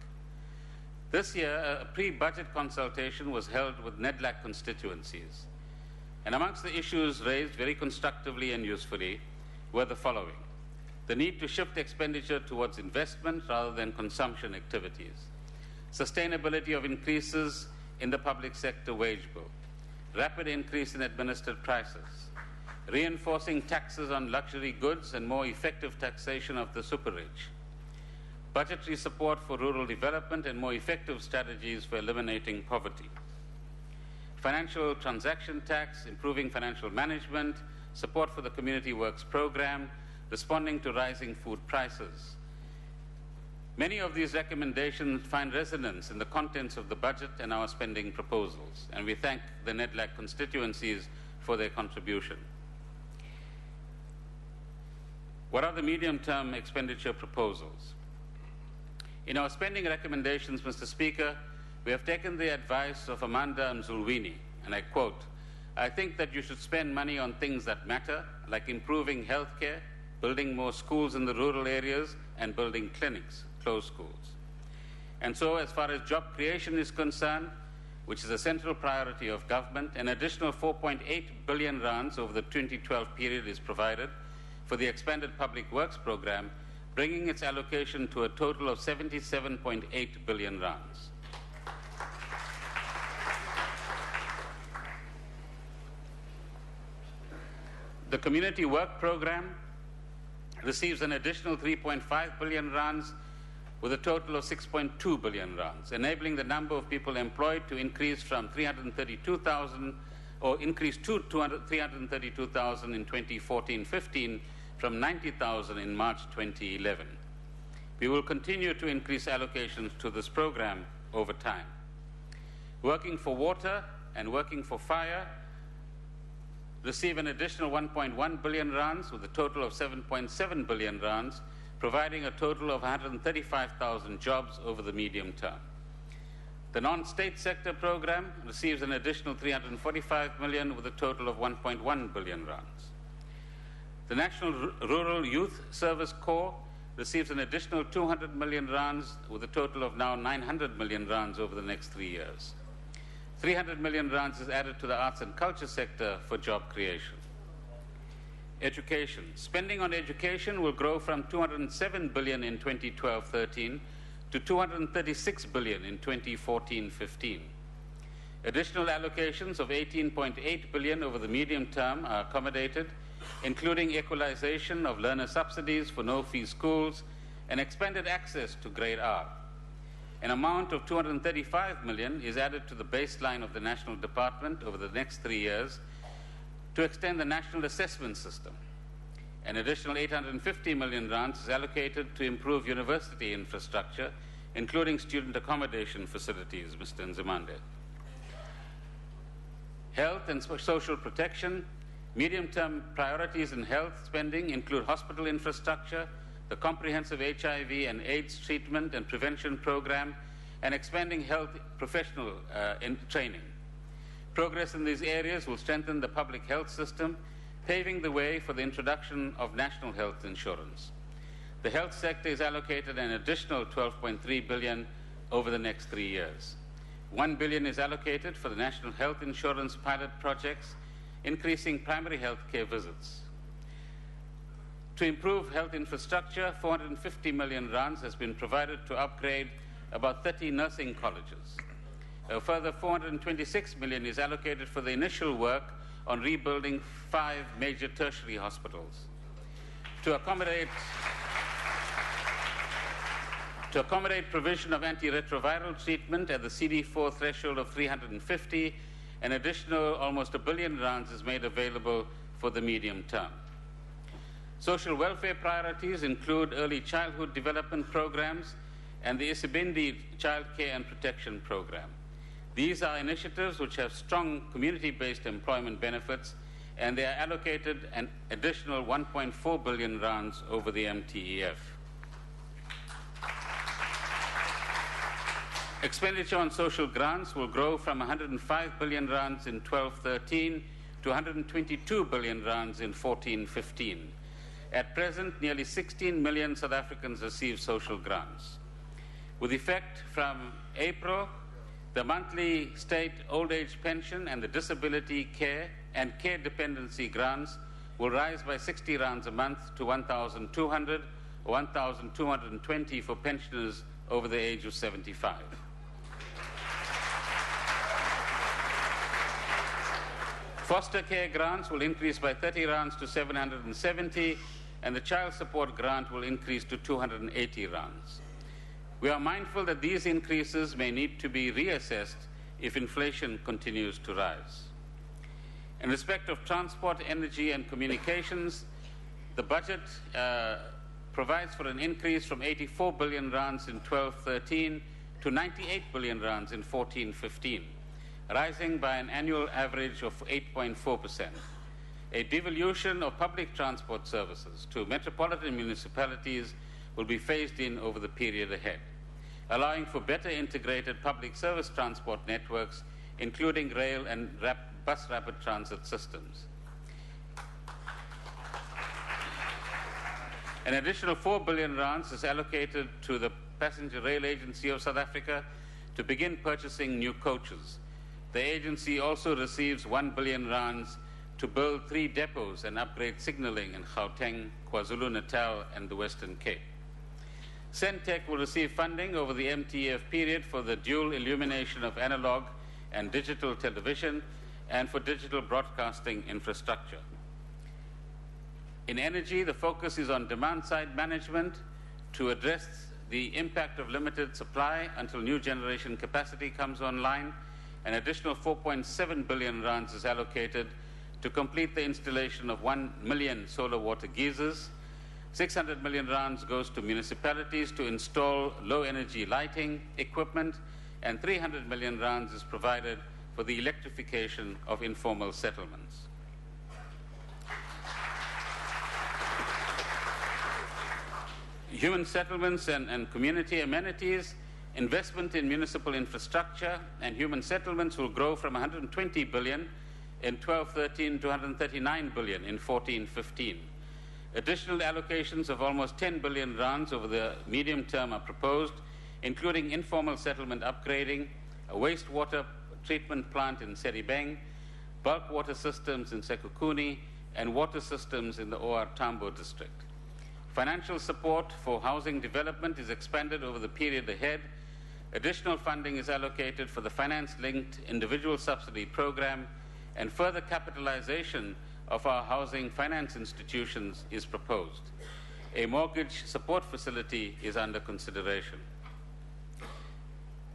D: This year, a pre-budget consultation was held with NEDLAC constituencies. And amongst the issues raised very constructively and usefully were the following: the need to shift expenditure towards investment rather than consumption activities, sustainability of increases in the public sector wage bill, rapid increase in administered prices, reinforcing taxes on luxury goods and more effective taxation of the super-rich, budgetary support for rural development and more effective strategies for eliminating poverty, financial transaction tax, improving financial management, support for the Community Works program, responding to rising food prices. Many of these recommendations find resonance in the contents of the budget and our spending proposals, and we thank the NEDLAC constituencies for their contribution. What are the medium-term expenditure proposals? In our spending recommendations, Mr. Speaker, we have taken the advice of Amanda Mzulwini, and I quote, "I think that you should spend money on things that matter, like improving healthcare, building more schools in the rural areas, and building clinics," close schools. And so, as far as job creation is concerned, which is a central priority of government, an additional 4.8 billion rands over the 2012 period is provided for the expanded public works program, bringing its allocation to a total of 77.8 billion rands. The community work program receives an additional 3.5 billion rands with a total of 6.2 billion rands, enabling the number of people employed to increase from 332,000 or increase to 332,000 in 2014-15 from 90,000 in March 2011. We will continue to increase allocations to this program over time. Working for water and working for fire receive an additional 1.1 billion rands with a total of 7.7 billion rands, providing a total of 135,000 jobs over the medium term. The non-state sector program receives an additional 345 million with a total of 1.1 billion rands. The National Rural Youth Service Corps receives an additional 200 million rands, with a total of now 900 million rands over the next 3 years. 300 million rands is added to the arts and culture sector for job creation. Education. Spending on education will grow from 207 billion in 2012-13 to 236 billion in 2014-15. Additional allocations of 18.8 billion over the medium term are accommodated, including equalization of learner subsidies for no-fee schools and expanded access to Grade R. An amount of 235 million is added to the baseline of the National Department over the next 3 years to extend the national assessment system. An additional 850 million rands is allocated to improve university infrastructure, including student accommodation facilities, Mr. Nzimande. Health and social protection. Medium-term priorities in health spending include hospital infrastructure, the comprehensive HIV and AIDS treatment and prevention program, and expanding health professional training. Progress in these areas will strengthen the public health system, paving the way for the introduction of national health insurance. The health sector is allocated an additional 12.3 billion over the next 3 years. 1 billion is allocated for the national health insurance pilot projects, increasing primary health care visits. To improve health infrastructure, 450 million rands has been provided to upgrade about 30 nursing colleges. A further 426 million is allocated for the initial work on rebuilding 5 major tertiary hospitals. To accommodate provision of antiretroviral treatment at the CD4 threshold of 350, an additional almost 1 billion rands is made available for the medium term. Social welfare priorities include early childhood development programs and the Isibindi Child Care and Protection Program. These are initiatives which have strong community-based employment benefits, and they are allocated an additional 1.4 billion rands over the MTEF. Expenditure on social grants will grow from 105 billion rands in 12-13 to 122 billion rands in 14-15. At present, nearly 16 million South Africans receive social grants. With effect from April, the monthly state old age pension and the disability care and care dependency grants will rise by 60 rands a month to 1,200 or 1,220 for pensioners over the age of 75. Foster care grants will increase by 30 rands to 770, and the child support grant will increase to 280 rands. We are mindful that these increases may need to be reassessed if inflation continues to rise. In respect of transport, energy and communications, the budget provides for an increase from 84 billion rands in 12-13 to 98 billion rands in 14-15, rising by an annual average of 8.4%. A devolution of public transport services to metropolitan municipalities will be phased in over the period ahead, allowing for better integrated public service transport networks, including rail and bus rapid transit systems. An additional 4 billion rands is allocated to the Passenger Rail Agency of South Africa to begin purchasing new coaches. The agency also receives 1 billion rands to build 3 depots and upgrade signalling in Gauteng, KwaZulu-Natal, and the Western Cape. Centec will receive funding over the MTEF period for the dual illumination of analog and digital television and for digital broadcasting infrastructure. In energy, the focus is on demand-side management to address the impact of limited supply until new generation capacity comes online. An additional 4.7 billion rands is allocated to complete the installation of 1 million solar water geysers. 600 million rands goes to municipalities to install low-energy lighting equipment, and 300 million rands is provided for the electrification of informal settlements. Human settlements and community amenities. Investment in municipal infrastructure and human settlements will grow from 120 billion in 12-13 to 139 billion in 14-15. Additional allocations of almost 10 billion rands over the medium term are proposed, including informal settlement upgrading, a wastewater treatment plant in Seribeng, bulk water systems in Sekukuni, and water systems in the OR Tambo district. Financial support for housing development is expanded over the period ahead. Additional funding is allocated for the finance-linked individual subsidy program, and further capitalization of our housing finance institutions is proposed. A mortgage support facility is under consideration.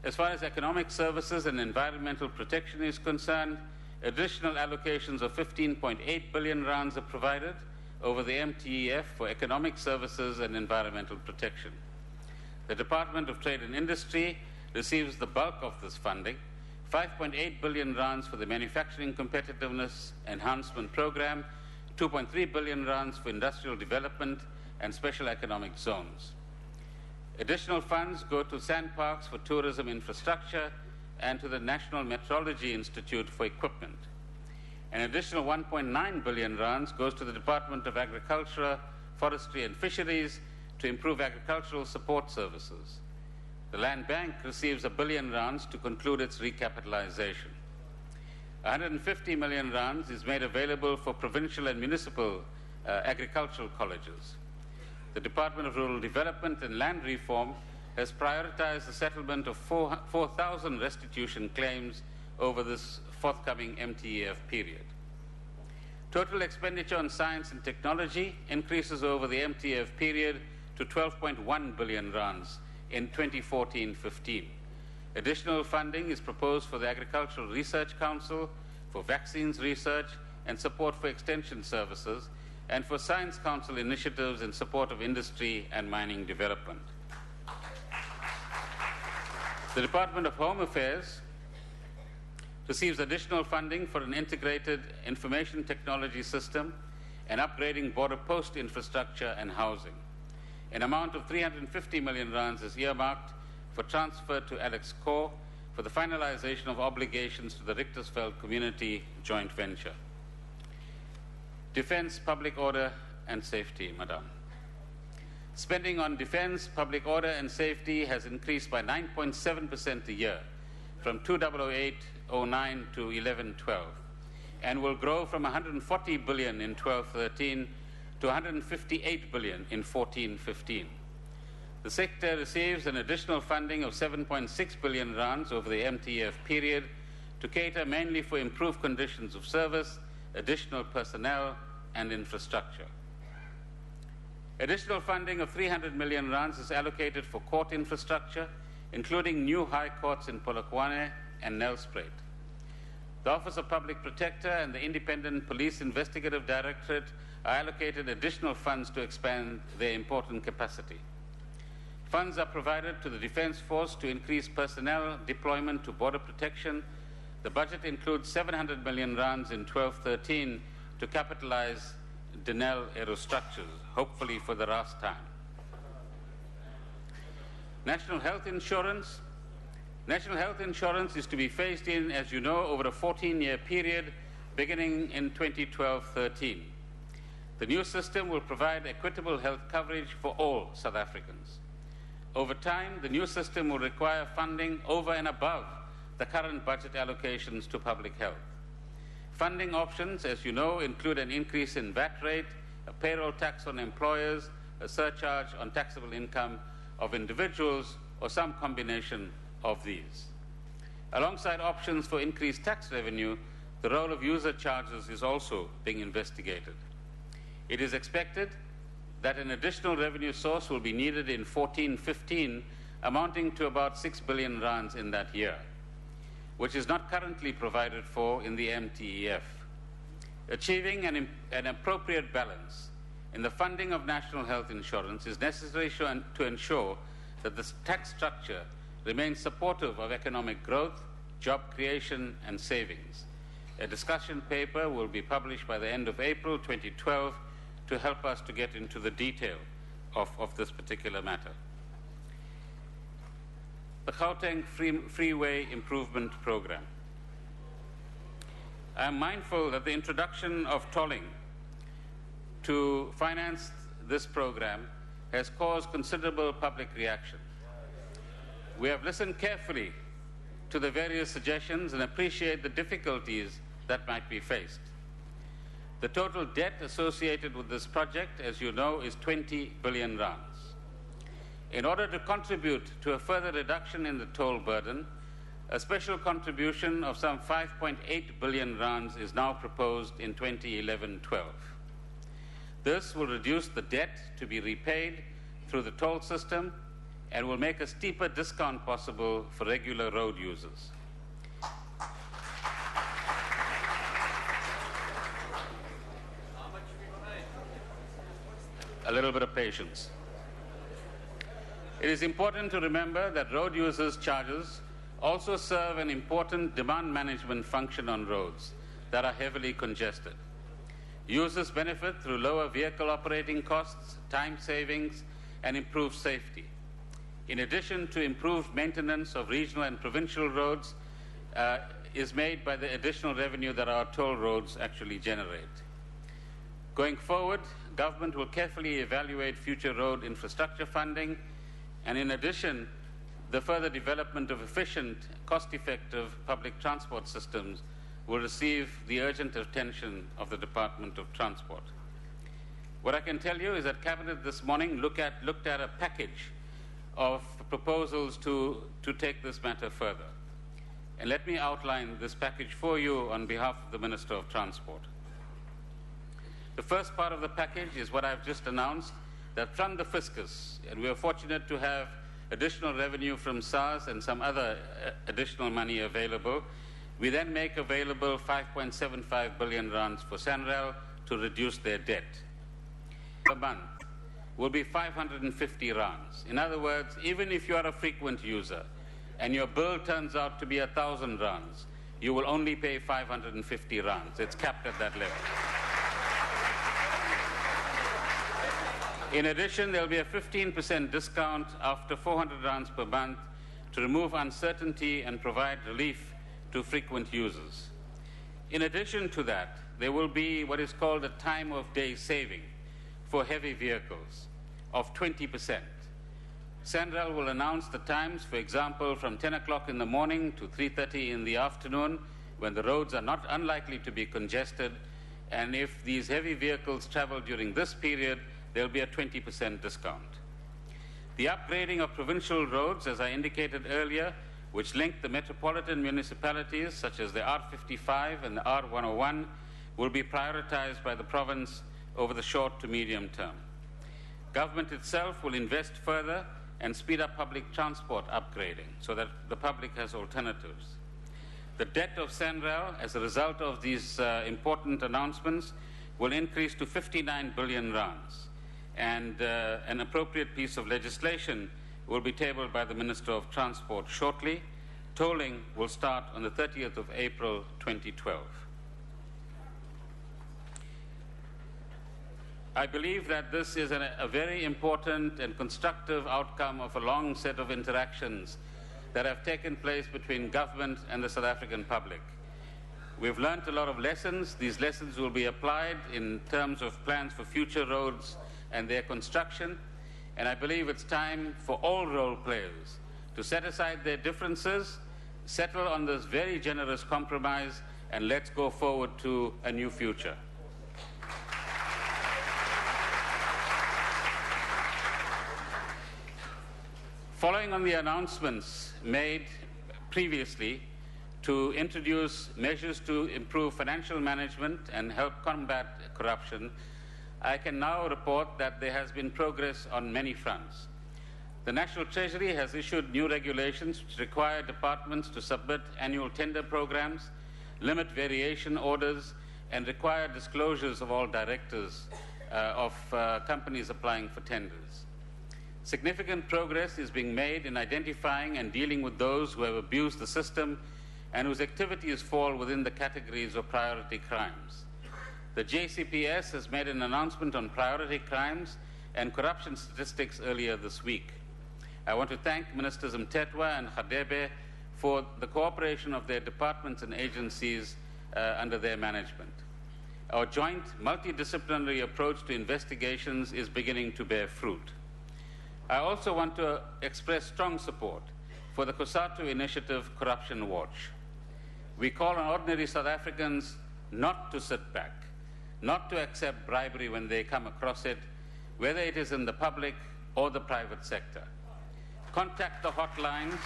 D: As far as economic services and environmental protection is concerned, additional allocations of 15.8 billion rands are provided over the MTEF for economic services and environmental protection. The Department of Trade and Industry receives the bulk of this funding, 5.8 billion rands for the Manufacturing Competitiveness Enhancement Program, 2.3 billion rands for industrial development and special economic zones. Additional funds go to sandparks for tourism infrastructure and to the National Meteorology Institute for equipment. An additional 1.9 billion rands goes to the Department of Agriculture, Forestry and Fisheries to improve agricultural support services. The Land Bank receives 1 billion rands to conclude its recapitalization. 150 million rands is made available for provincial and municipal agricultural colleges. The Department of Rural Development and Land Reform has prioritized the settlement of 4,000 restitution claims over this forthcoming MTEF period. Total expenditure on science and technology increases over the MTEF period to 12.1 billion rands in 2014-15. Additional funding is proposed for the Agricultural Research Council, for vaccines research and support for extension services, and for Science Council initiatives in support of industry and mining development. The Department of Home Affairs receives additional funding for an integrated information technology system and upgrading border post infrastructure and housing. An amount of 350 million rands is earmarked for transfer to Alex Corps for the finalization of obligations to the Richtersveld Community Joint Venture. Defense, public order and safety, Madam. Spending on defense, public order and safety has increased by 9.7% a year, from 2008-09 to 11-12, and will grow from 140 billion in 12-13 to 158 billion in 14-15. The sector receives an additional funding of 7.6 billion rands over the MTEF period to cater mainly for improved conditions of service, additional personnel and infrastructure. Additional funding of 300 million rands is allocated for court infrastructure, including new high courts in Polokwane and Nelspruit. The Office of Public Protector and the Independent Police Investigative Directorate are allocated additional funds to expand their important capacity. Funds are provided to the Defence Force to increase personnel deployment to border protection. The budget includes 700 million rands in 12-13 to capitalize Denel Aerostructures, hopefully for the last time. National health insurance. National health insurance is to be phased in, as you know, over a 14-year period beginning in 2012-13. The new system will provide equitable health coverage for all South Africans. Over time, the new system will require funding over and above the current budget allocations to public health. Funding options, as you know, include an increase in VAT rate, a payroll tax on employers, a surcharge on taxable income of individuals, or some combination of these. Alongside options for increased tax revenue, the role of user charges is also being investigated. It is expected that an additional revenue source will be needed in 14-15, amounting to about 6 billion rands in that year, which is not currently provided for in the MTEF. Achieving an appropriate balance in the funding of national health insurance is necessary to ensure that the tax structure remains supportive of economic growth, job creation, and savings. A discussion paper will be published by the end of April 2012 to help us to get into the detail of this particular matter. The Gauteng Freeway Improvement Program. I am mindful that the introduction of tolling to finance this program has caused considerable public reaction. We have listened carefully to the various suggestions and appreciate the difficulties that might be faced. The total debt associated with this project, as you know, is 20 billion rands. In order to contribute to a further reduction in the toll burden, a special contribution of some 5.8 billion rands is now proposed in 2011-12. This will reduce the debt to be repaid through the toll system and will make a steeper discount possible for regular road users. A little bit of patience. It is important to remember that road users' charges also serve an important demand management function on roads that are heavily congested. Users benefit through lower vehicle operating costs, time savings, and improved safety. In addition to improved maintenance of regional and provincial roads, is made by the additional revenue that our toll roads actually generate. Going forward, government will carefully evaluate future road infrastructure funding, and in addition, the further development of efficient, cost-effective public transport systems will receive the urgent attention of the Department of Transport. What I can tell you is that Cabinet this morning looked at a package of proposals to take this matter further. And let me outline this package for you on behalf of the Minister of Transport. The first part of the package is what I've just announced, that from the fiscus, and we are fortunate to have additional revenue from SARS and some other additional money available, we then make available 5.75 billion rands for SANRAL to reduce their debt. Per month will be 550 rands. In other words, even if you are a frequent user and your bill turns out to be 1,000 rands, you will only pay 550 rands. It's capped at that level. In addition, there will be a 15% discount after 400 rands per month to remove uncertainty and provide relief to frequent users. In addition to that, there will be what is called a time of day saving for heavy vehicles of 20%. SANRAL will announce the times, for example, from 10 o'clock in the morning to 3:30 in the afternoon, when the roads are not unlikely to be congested, and if these heavy vehicles travel during this period, there will be a 20% discount. The upgrading of provincial roads, as I indicated earlier, which link the metropolitan municipalities, such as the R55 and the R101, will be prioritized by the province over the short to medium term. Government itself will invest further and speed up public transport upgrading so that the public has alternatives. The debt of SANRAL, as a result of these important announcements, will increase to 59 billion rands. And an appropriate piece of legislation will be tabled by the Minister of Transport shortly. Tolling will start on the 30th of April 2012. I believe that this is a very important and constructive outcome of a long set of interactions that have taken place between government and the South African public. We've learned a lot of lessons. These lessons will be applied in terms of plans for future roads and their construction, and I believe it's time for all role players to set aside their differences, settle on this very generous compromise, and let's go forward to a new future. Following on the announcements made previously to introduce measures to improve financial management and help combat corruption, I can now report that there has been progress on many fronts. The National Treasury has issued new regulations which require departments to submit annual tender programs, limit variation orders, and require disclosures of all directors of companies applying for tenders. Significant progress is being made in identifying and dealing with those who have abused the system and whose activities fall within the categories of priority crimes. The JCPS has made an announcement on priority crimes and corruption statistics earlier this week. I want to thank Ministers Mtetwa and Khadebe for the cooperation of their departments and agencies under their management. Our joint multidisciplinary approach to investigations is beginning to bear fruit. I also want to express strong support for the COSATU initiative Corruption Watch. We call on ordinary South Africans not to sit back, not to accept bribery when they come across it, whether it is in the public or the private sector. Contact the hotlines.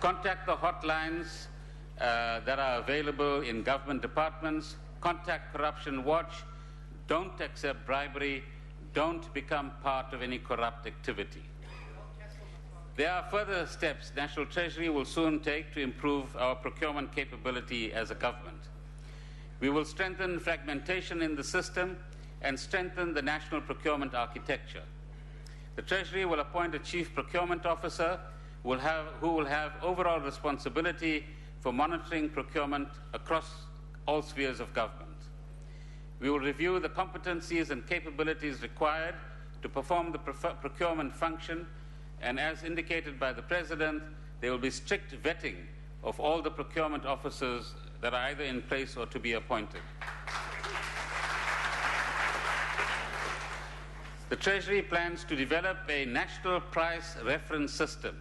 D: Contact the hotlines that are available in government departments. Contact Corruption Watch. Don't accept bribery. Don't become part of any corrupt activity. There are further steps National Treasury will soon take to improve our procurement capability as a government. We will strengthen fragmentation in the system and strengthen the national procurement architecture. The Treasury will appoint a Chief Procurement Officer who will have overall responsibility for monitoring procurement across all spheres of government. We will review the competencies and capabilities required to perform the procurement function, and as indicated by the President, there will be strict vetting of all the procurement officers that are either in place or to be appointed. The Treasury plans to develop a national price reference system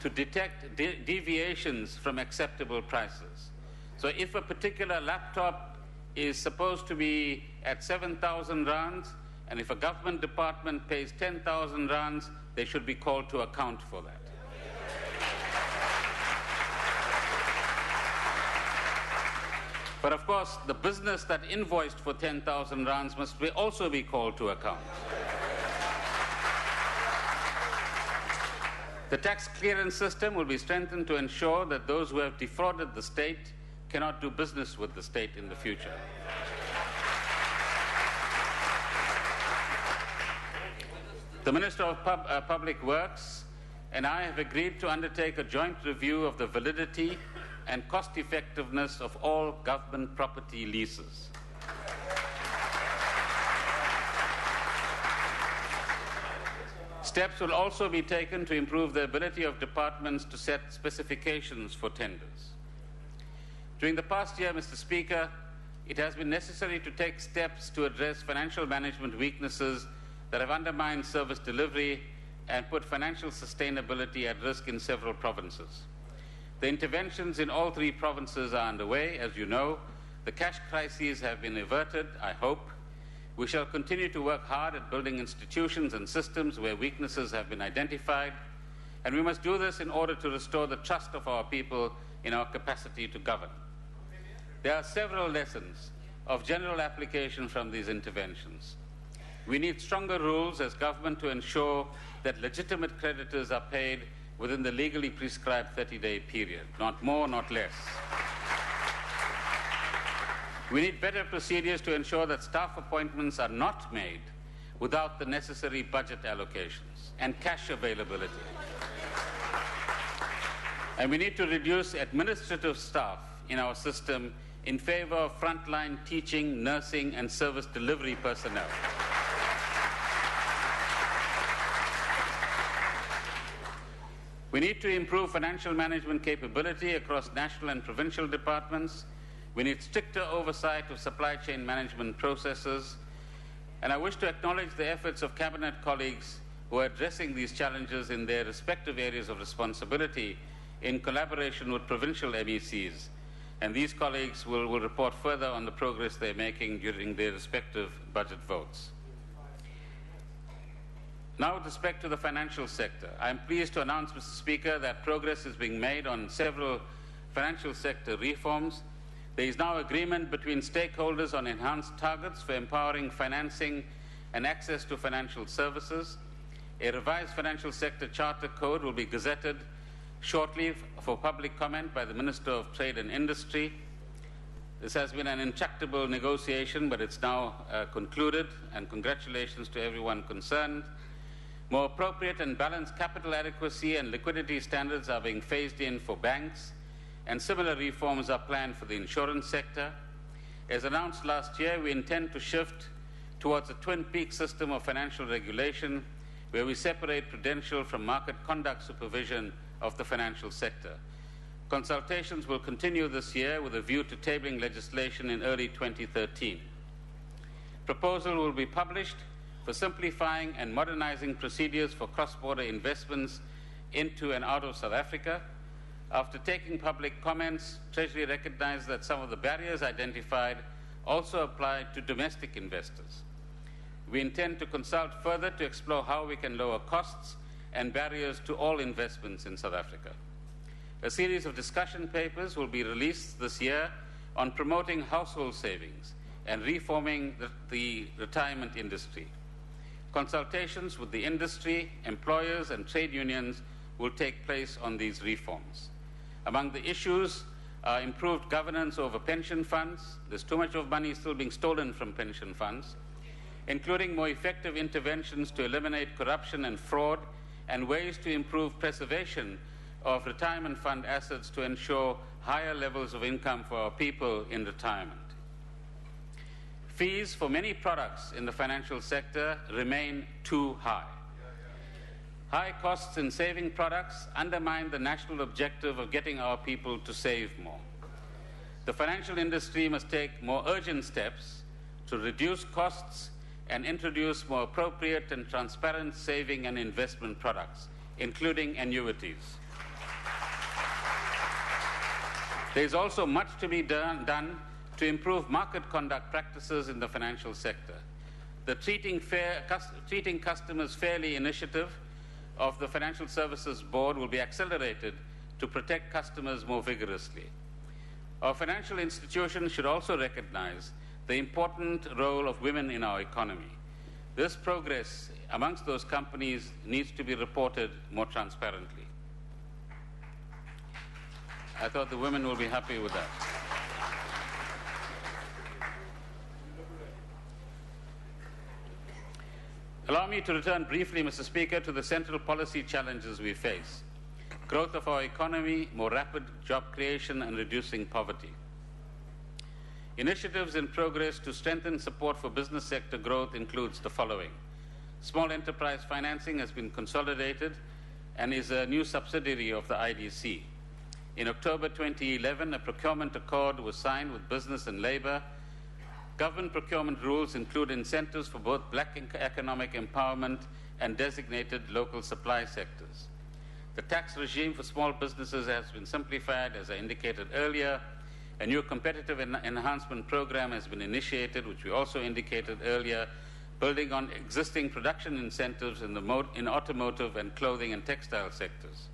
D: to detect deviations from acceptable prices. So if a particular laptop is supposed to be at 7,000 rands, and if a government department pays 10,000 rands, they should be called to account for that. But of course, the business that invoiced for 10,000 rands must also be called to account. The tax clearance system will be strengthened to ensure that those who have defrauded the state cannot do business with the state in the future. The Minister of Public Works and I have agreed to undertake a joint review of the validity and cost-effectiveness of all government property leases. Steps will also be taken to improve the ability of departments to set specifications for tenders. During the past year, Mr. Speaker, it has been necessary to take steps to address financial management weaknesses that have undermined service delivery and put financial sustainability at risk in several provinces. The interventions in all three provinces are underway. As you know, the cash crises have been averted, I hope. We shall continue to work hard at building institutions and systems where weaknesses have been identified, and we must do this in order to restore the trust of our people in our capacity to govern. There are several lessons of general application from these interventions. We need stronger rules as government to ensure that legitimate creditors are paid within the legally prescribed 30-day period, not more, not less. We need better procedures to ensure that staff appointments are not made without the necessary budget allocations and cash availability. And we need to reduce administrative staff in our system in favor of frontline teaching, nursing, and service delivery personnel. We need to improve financial management capability across national and provincial departments. We need stricter oversight of supply chain management processes. And I wish to acknowledge the efforts of Cabinet colleagues who are addressing these challenges in their respective areas of responsibility in collaboration with provincial MECs. And these colleagues will report further on the progress they're making during their respective budget votes. Now, with respect to the financial sector, I am pleased to announce, Mr. Speaker, that progress is being made on several financial sector reforms. There is now agreement between stakeholders on enhanced targets for empowering financing and access to financial services. A revised financial sector charter code will be gazetted shortly for public comment by the Minister of Trade and Industry. This has been an intractable negotiation, but it's now concluded, and congratulations to everyone concerned. More appropriate and balanced capital adequacy and liquidity standards are being phased in for banks, and similar reforms are planned for the insurance sector. As announced last year, we intend to shift towards a twin peak system of financial regulation where we separate prudential from market conduct supervision of the financial sector. Consultations will continue this year with a view to tabling legislation in early 2013. Proposal will be published for simplifying and modernizing procedures for cross-border investments into and out of South Africa. After taking public comments, Treasury recognized that some of the barriers identified also apply to domestic investors. We intend to consult further to explore how we can lower costs and barriers to all investments in South Africa. A series of discussion papers will be released this year on promoting household savings and reforming the retirement industry. Consultations with the industry, employers, and trade unions will take place on these reforms. Among the issues are improved governance over pension funds. There's too much of money still being stolen from pension funds, including more effective interventions to eliminate corruption and fraud, and ways to improve preservation of retirement fund assets to ensure higher levels of income for our people in retirement. Fees for many products in the financial sector remain too high. High costs in saving products undermine the national objective of getting our people to save more. The financial industry must take more urgent steps to reduce costs and introduce more appropriate and transparent saving and investment products, including annuities. There is also much to be done to improve market conduct practices in the financial sector. The Treating Customers Fairly initiative of the Financial Services Board will be accelerated to protect customers more vigorously. Our financial institutions should also recognize the important role of women in our economy. This progress amongst those companies needs to be reported more transparently. I thought the women will be happy with that. Allow me to return briefly, Mr. Speaker, to the central policy challenges we face: growth of our economy, more rapid job creation, and reducing poverty. Initiatives in progress to strengthen support for business sector growth includes the following. Small enterprise financing has been consolidated and is a new subsidiary of the IDC. In October 2011, a procurement accord was signed with business and labor. Government procurement rules include incentives for both black economic empowerment and designated local supply sectors. The tax regime for small businesses has been simplified, as I indicated earlier. A new competitive enhancement program has been initiated, which we also indicated earlier, building on existing production incentives in automotive and clothing and textile sectors.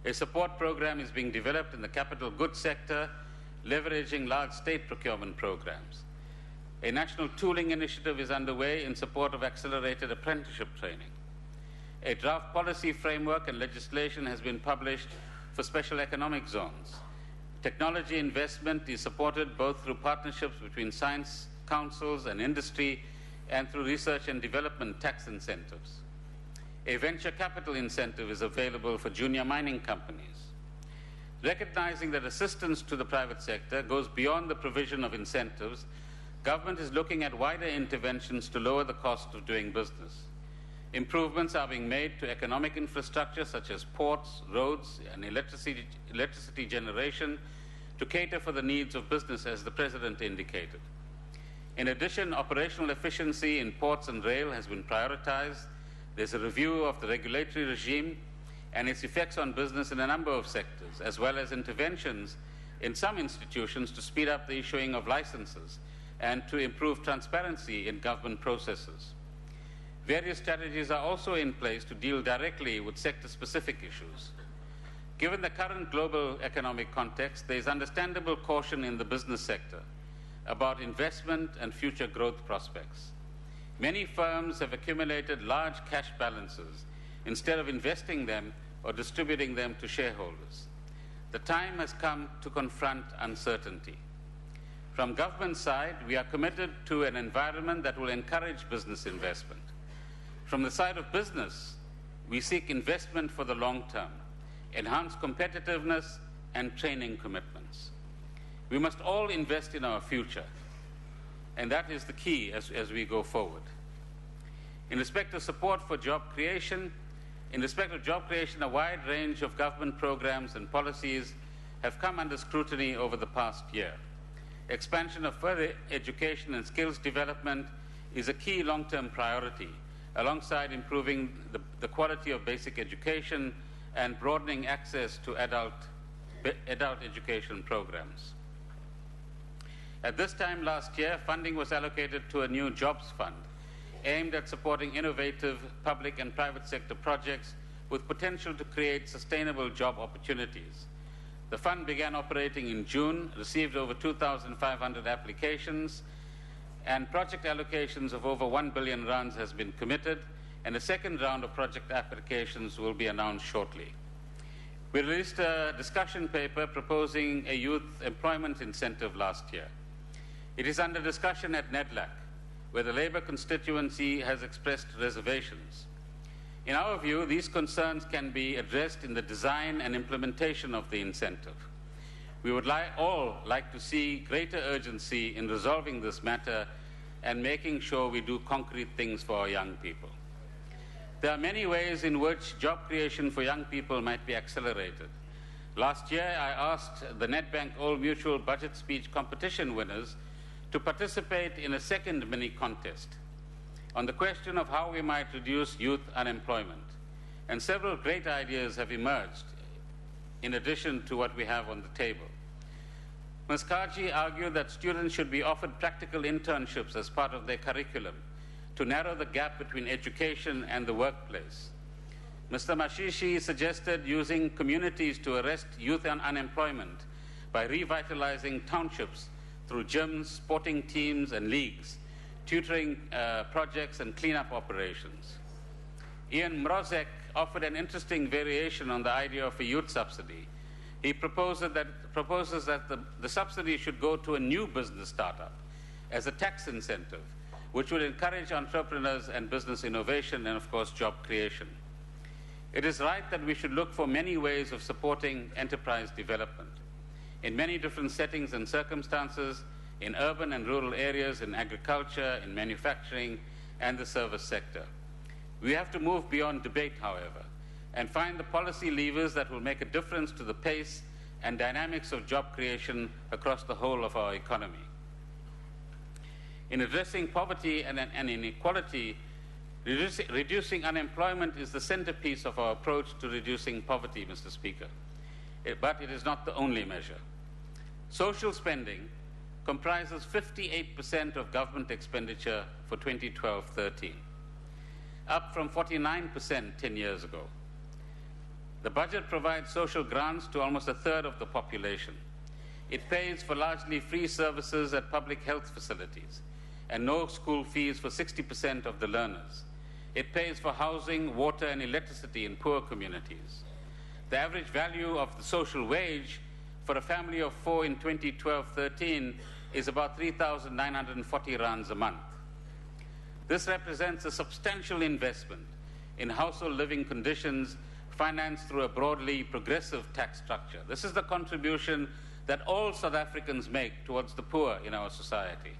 D: A support program is being developed in the capital goods sector, leveraging large state procurement programs. A national tooling initiative is underway in support of accelerated apprenticeship training. A draft policy framework and legislation has been published for special economic zones. Technology investment is supported both through partnerships between science councils and industry and through research and development tax incentives. A venture capital incentive is available for junior mining companies. Recognizing that assistance to the private sector goes beyond the provision of incentives, government is looking at wider interventions to lower the cost of doing business. Improvements are being made to economic infrastructure such as ports, roads, and electricity generation to cater for the needs of business, as the President indicated. In addition, operational efficiency in ports and rail has been prioritized. There's a review of the regulatory regime and its effects on business in a number of sectors, as well as interventions in some institutions to speed up the issuing of licenses and to improve transparency in government processes. Various strategies are also in place to deal directly with sector-specific issues. Given the current global economic context, there is understandable caution in the business sector about investment and future growth prospects. Many firms have accumulated large cash balances instead of investing them or distributing them to shareholders. The time has come to confront uncertainty. From government side, we are committed to an environment that will encourage business investment. From the side of business, we seek investment for the long term, enhanced competitiveness, and training commitments. We must all invest in our future, and that is the key as we go forward. In respect of support for job creation, In respect of job creation, a wide range of government programs and policies have come under scrutiny over the past year. Expansion of further education and skills development is a key long-term priority, alongside improving the quality of basic education and broadening access to adult education programs. At this time last year, funding was allocated to a new jobs fund aimed at supporting innovative public and private sector projects with potential to create sustainable job opportunities. The fund began operating in June, received over 2,500 applications, and project allocations of over 1 billion rands has been committed, and a second round of project applications will be announced shortly. We released a discussion paper proposing a youth employment incentive last year. It is under discussion at NEDLAC, where the Labour constituency has expressed reservations. In our view, these concerns can be addressed in the design and implementation of the incentive. We would all like to see greater urgency in resolving this matter and making sure we do concrete things for our young people. There are many ways in which job creation for young people might be accelerated. Last year, I asked the Nedbank Old Mutual Budget Speech competition winners to participate in a second mini-contest on the question of how we might reduce youth unemployment. And several great ideas have emerged in addition to what we have on the table. Ms. Kaji argued that students should be offered practical internships as part of their curriculum to narrow the gap between education and the workplace. Mr. Mashishi suggested using communities to arrest youth unemployment by revitalizing townships through gyms, sporting teams and leagues, tutoring projects and cleanup operations. Ian Mrozek offered an interesting variation on the idea of a youth subsidy. He proposes that the subsidy should go to a new business startup as a tax incentive, which would encourage entrepreneurs and business innovation and, of course, job creation. It is right that we should look for many ways of supporting enterprise development in many different settings and circumstances, in urban and rural areas, in agriculture, in manufacturing, and the service sector. We have to move beyond debate, however, and find the policy levers that will make a difference to the pace and dynamics of job creation across the whole of our economy. In addressing poverty and inequality, reducing unemployment is the centerpiece of our approach to reducing poverty, Mr. Speaker. But it is not the only measure. Social spending comprises 58% of government expenditure for 2012-13, up from 49% 10 years ago. The budget provides social grants to almost a third of the population. It pays for largely free services at public health facilities and no school fees for 60% of the learners. It pays for housing, water, and electricity in poor communities. The average value of the social wage for a family of 4 in 2012-13 is about 3,940 rands a month. This represents a substantial investment in household living conditions financed through a broadly progressive tax structure. This is the contribution that all South Africans make towards the poor in our society.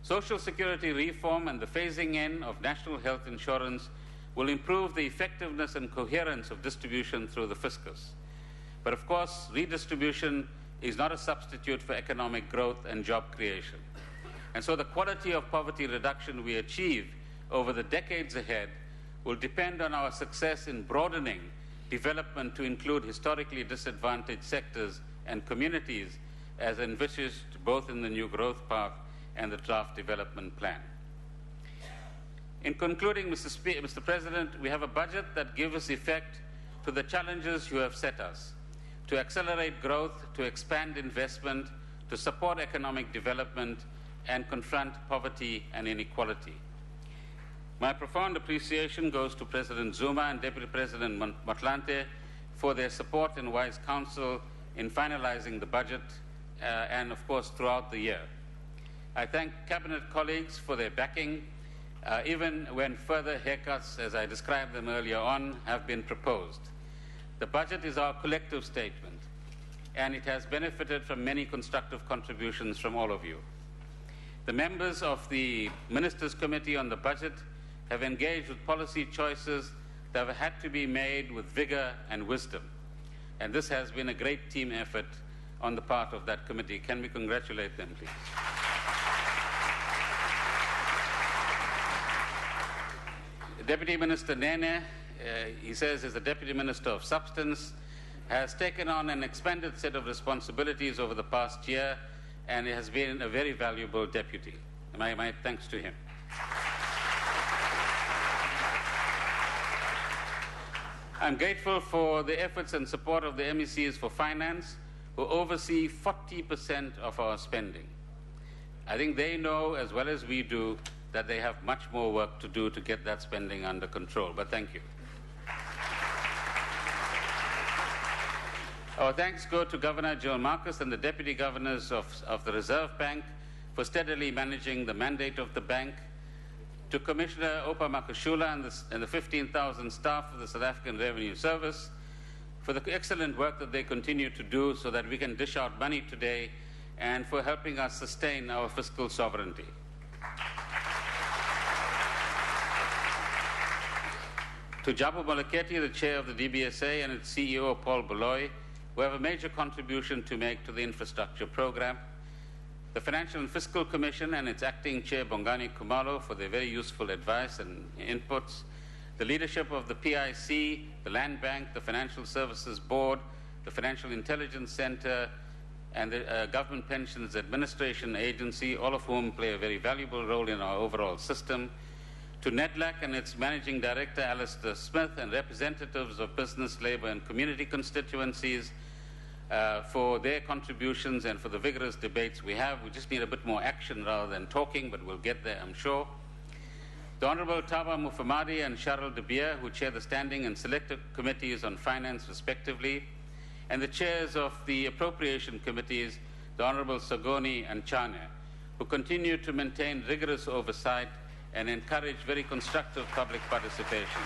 D: Social security reform and the phasing in of national health insurance will improve the effectiveness and coherence of distribution through the fiscus. But of course, redistribution is not a substitute for economic growth and job creation. And so the quality of poverty reduction we achieve over the decades ahead will depend on our success in broadening development to include historically disadvantaged sectors and communities as envisaged both in the New Growth Path and the Draft Development Plan. In concluding, Mr. President, we have a budget that gives effect to the challenges you have set us, to accelerate growth, to expand investment, to support economic development, and confront poverty and inequality. My profound appreciation goes to President Zuma and Deputy President Motlanthe for their support and wise counsel in finalizing the budget and, of course, throughout the year. I thank Cabinet colleagues for their backing, even when further haircuts, as I described them earlier on, have been proposed. The budget is our collective statement, and it has benefited from many constructive contributions from all of you. The members of the Ministers' Committee on the Budget have engaged with policy choices that have had to be made with vigor and wisdom. And this has been a great team effort on the part of that committee. Can we congratulate them, please? Deputy Minister Nene, he says, is the Deputy Minister of Substance, has taken on an expanded set of responsibilities over the past year and has been a very valuable deputy. My thanks to him. I'm grateful for the efforts and support of the MECs for Finance, who oversee 40% of our spending. I think they know, as well as we do, that they have much more work to do to get that spending under control. But thank you. Our thanks go to Governor Joel Marcus and the Deputy Governors of the Reserve Bank for steadily managing the mandate of the bank, to Commissioner Opa Makashula and the 15,000 staff of the South African Revenue Service for the excellent work that they continue to do so that we can dish out money today, and for helping us sustain our fiscal sovereignty. To Jabu Malaketi, the chair of the DBSA, and its CEO, Paul Baloy, who have a major contribution to make to the infrastructure program. The Financial and Fiscal Commission and its acting chair, Bongani Kumalo, for their very useful advice and inputs. The leadership of the PIC, the Land Bank, the Financial Services Board, the Financial Intelligence Center, and the Government Pensions Administration Agency, all of whom play a very valuable role in our overall system. To NEDLAC and its Managing Director, Alistair Smith, and representatives of business, labor, and community constituencies for their contributions and for the vigorous debates we have. We just need a bit more action rather than talking, but we'll get there, I'm sure. The Honorable Taba Mufamadi and Cheryl De Beer, who chair the Standing and Selected Committees on Finance, respectively, and the chairs of the Appropriation Committees, the Honorable Sagoni and Chane, who continue to maintain rigorous oversight and encourage very constructive public participation.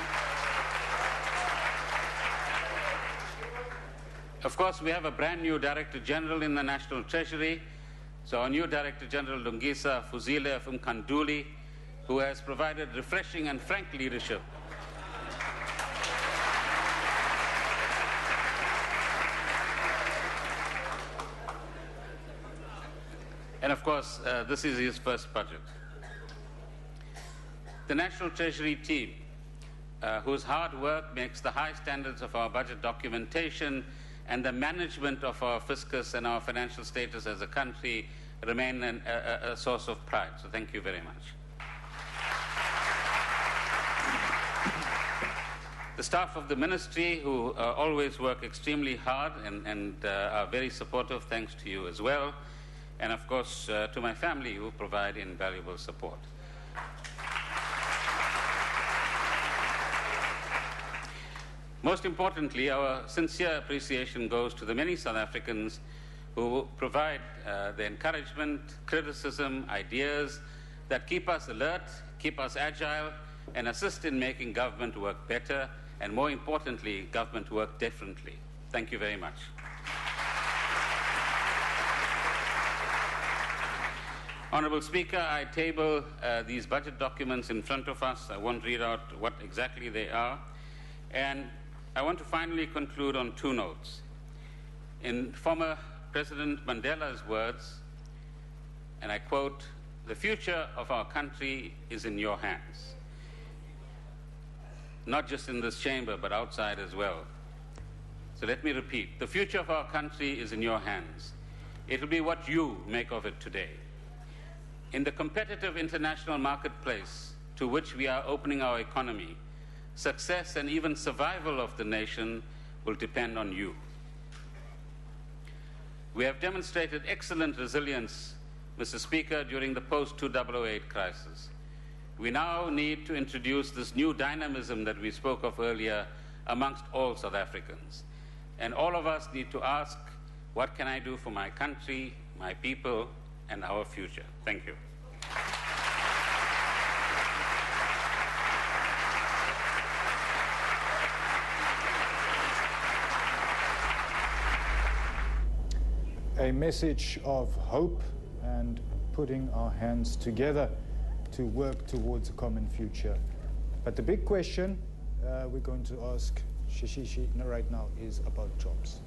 D: Of course, we have a brand new Director General in the National Treasury. So our new Director General, Lungisa Fuzile of Mkanduli, who has provided refreshing and frank leadership. And of course, this is his first budget. The National Treasury team, whose hard work makes the high standards of our budget documentation and the management of our fiscus and our financial status as a country remain a source of pride. So thank you very much. The staff of the ministry, who always work extremely hard and are very supportive, thanks to you as well. And of course, to my family, who provide invaluable support. Most importantly, our sincere appreciation goes to the many South Africans who provide the encouragement, criticism, ideas that keep us alert, keep us agile, and assist in making government work better, and more importantly, government work differently. Thank you very much. Honourable Speaker, I table these budget documents in front of us. I won't read out what exactly they are. And I want to finally conclude on two notes. In former President Mandela's words, and I quote, "The future of our country is in your hands." Not just in this chamber, but outside as well. So let me repeat, the future of our country is in your hands. It will be what you make of it today. In the competitive international marketplace to which we are opening our economy, success and even survival of the nation will depend on you. We have demonstrated excellent resilience, Mr. Speaker, during the post-2008 crisis. We now need to introduce this new dynamism that we spoke of earlier amongst all South Africans. And all of us need to ask, what can I do for my country, my people, and our future? Thank you.
A: A message of hope and putting our hands together to work towards a common future. But the big question, we're going to ask Shishishi right now is about jobs.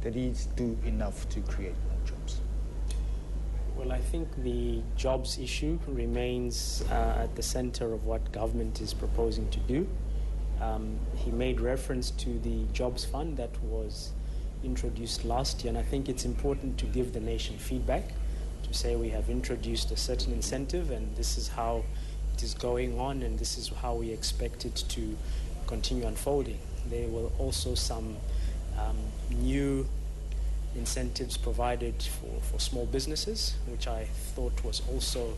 A: Did he do enough to create more jobs?
E: Well, I think the jobs issue remains at the center of what government is proposing to do. He made reference to the jobs fund that was introduced last year, and I think it's important to give the nation feedback, to say we have introduced a certain incentive and this is how it is going on and this is how we expect it to continue unfolding. There were also some new incentives provided for small businesses, which I thought was also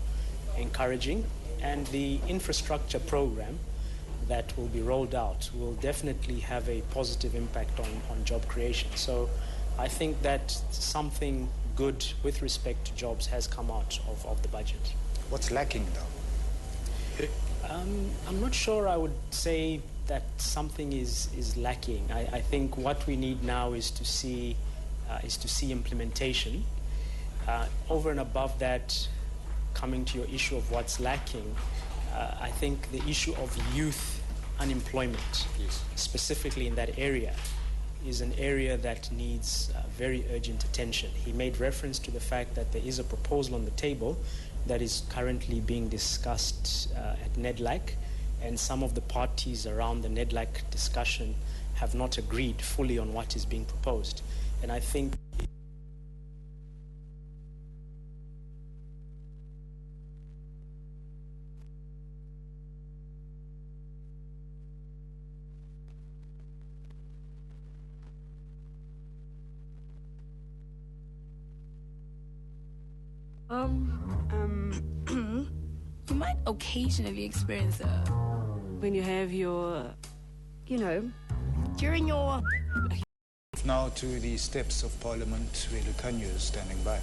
E: encouraging. And the infrastructure program that will be rolled out will definitely have a positive impact on job creation. So I think that something good with respect to jobs has come out of the budget.
A: What's lacking though?
E: I'm not sure I would say that something is lacking. I think what we need now is to see implementation. Over and above that, coming to your issue of what's lacking, I think the issue of youth unemployment, yes, specifically in that area, is an area that needs very urgent attention. He made reference to the fact that there is a proposal on the table that is currently being discussed at NEDLAC, and some of the parties around the NEDLAC discussion have not agreed fully on what is being proposed. And I think
F: you might occasionally experience when you have your, during your...
A: Now to the steps of Parliament, where Lucanio is standing by.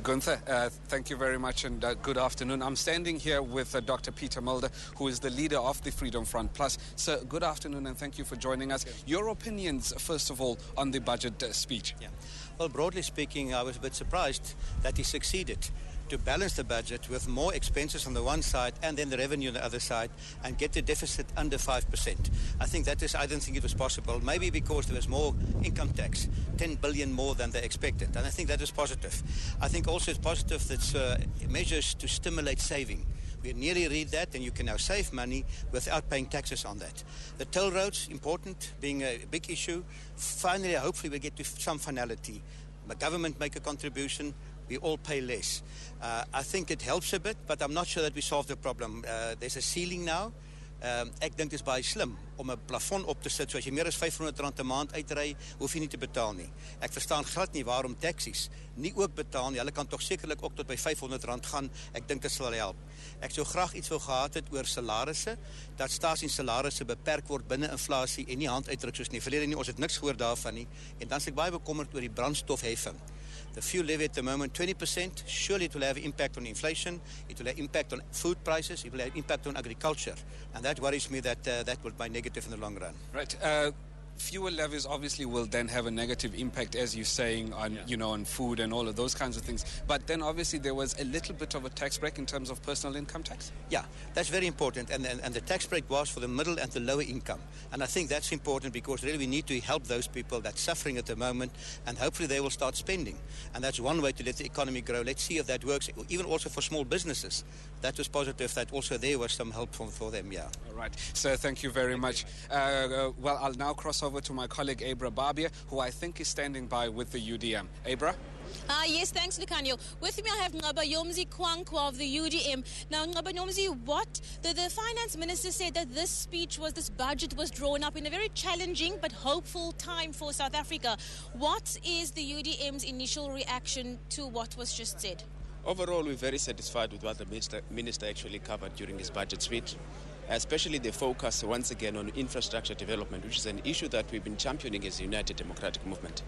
G: Gunther, thank you very much and good afternoon. I'm standing here with Dr. Peter Mulder, who is the leader of the Freedom Front Plus. Sir, good afternoon and thank you for joining us. Your opinions, first of all, on the budget speech.
H: Yeah. Well, broadly speaking, I was a bit surprised that he succeeded to balance the budget with more expenses on the one side and then the revenue on the other side and get the deficit under 5%. I think I don't think it was possible, maybe because there was more income tax, 10 billion more than they expected, and I think that is positive. I think also it's positive that measures to stimulate saving. We nearly read that, and you can now save money without paying taxes on that. The toll roads, important, being a big issue. Finally, hopefully we'll get to some finality. The government make a contribution, we all pay less. I think it helps a bit, but I'm not sure that we solved the problem. There's a ceiling now. Ek dink dit is baie slim om 'n plafon op te sit, so as jy meer as R500 'n maand uitry, hoef jy nie te betaal nie. Ek verstaan glad nie waarom taksies nie ook betaal nie. Hulle kan tog sekerlik ook tot by R500 gaan. Ek dink dit sal help. Ek sou graag iets wou gehad het oor salarisse, dat staatsdienssalarisse beperk word binne inflasie en nie hand uitdruk soos nie. Verlede nie, ons het niks gehoor daarvan nie. En dan is ek baie bekommerd oor die brandstofheffing. The fuel levy at the moment, 20%. Surely it will have impact on inflation. It will have impact on food prices. It will have impact on agriculture. And that worries me that that will be negative in the long run.
G: Right. Fuel levies obviously will then have a negative impact, as you're saying, on on food and all of those kinds of things. But then obviously there was a little bit of a tax break in terms of personal income tax.
H: Yeah, that's very important. And the tax break was for the middle and the lower income. And I think that's important because really we need to help those people that's suffering at the moment, and hopefully they will start spending. And that's one way to let the economy grow. Let's see if that works. Even also for small businesses, that was positive. That also there was some help for them. Yeah.
G: All right. Sir, thank you very much. Well, I'll now cross over to my colleague Abra Barbia, who I think is standing by with the UDM. Abra?
I: Yes, thanks, Lucanio. With me, I have Ngabanyomzi Kwankwa of the UDM. Now, Ngabanyomzi, what the finance minister said that this budget was drawn up in a very challenging but hopeful time for South Africa. What is the UDM's initial reaction to what was just said?
J: Overall, we're very satisfied with what the minister actually covered during his budget speech, especially the focus once again on infrastructure development, which is an issue that we've been championing as a United Democratic Movement.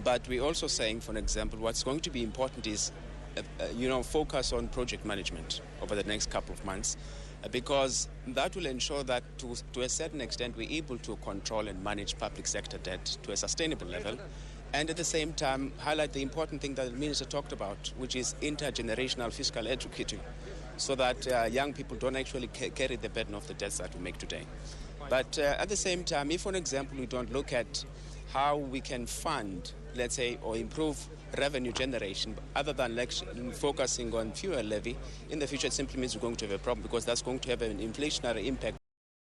J: But we're also saying, for example, what's going to be important is, focus on project management over the next couple of months, because that will ensure that to a certain extent we're able to control and manage public sector debt to a sustainable level, and at the same time highlight the important thing that the minister talked about, which is intergenerational fiscal equity. so that young people don't actually carry the burden of the debts that we make today. But at the same time, if, for example, we don't look at how we can fund, let's say, or improve revenue generation, other than focusing on fuel levy, in the future it simply means we're going to have a problem, because that's going to have an inflationary impact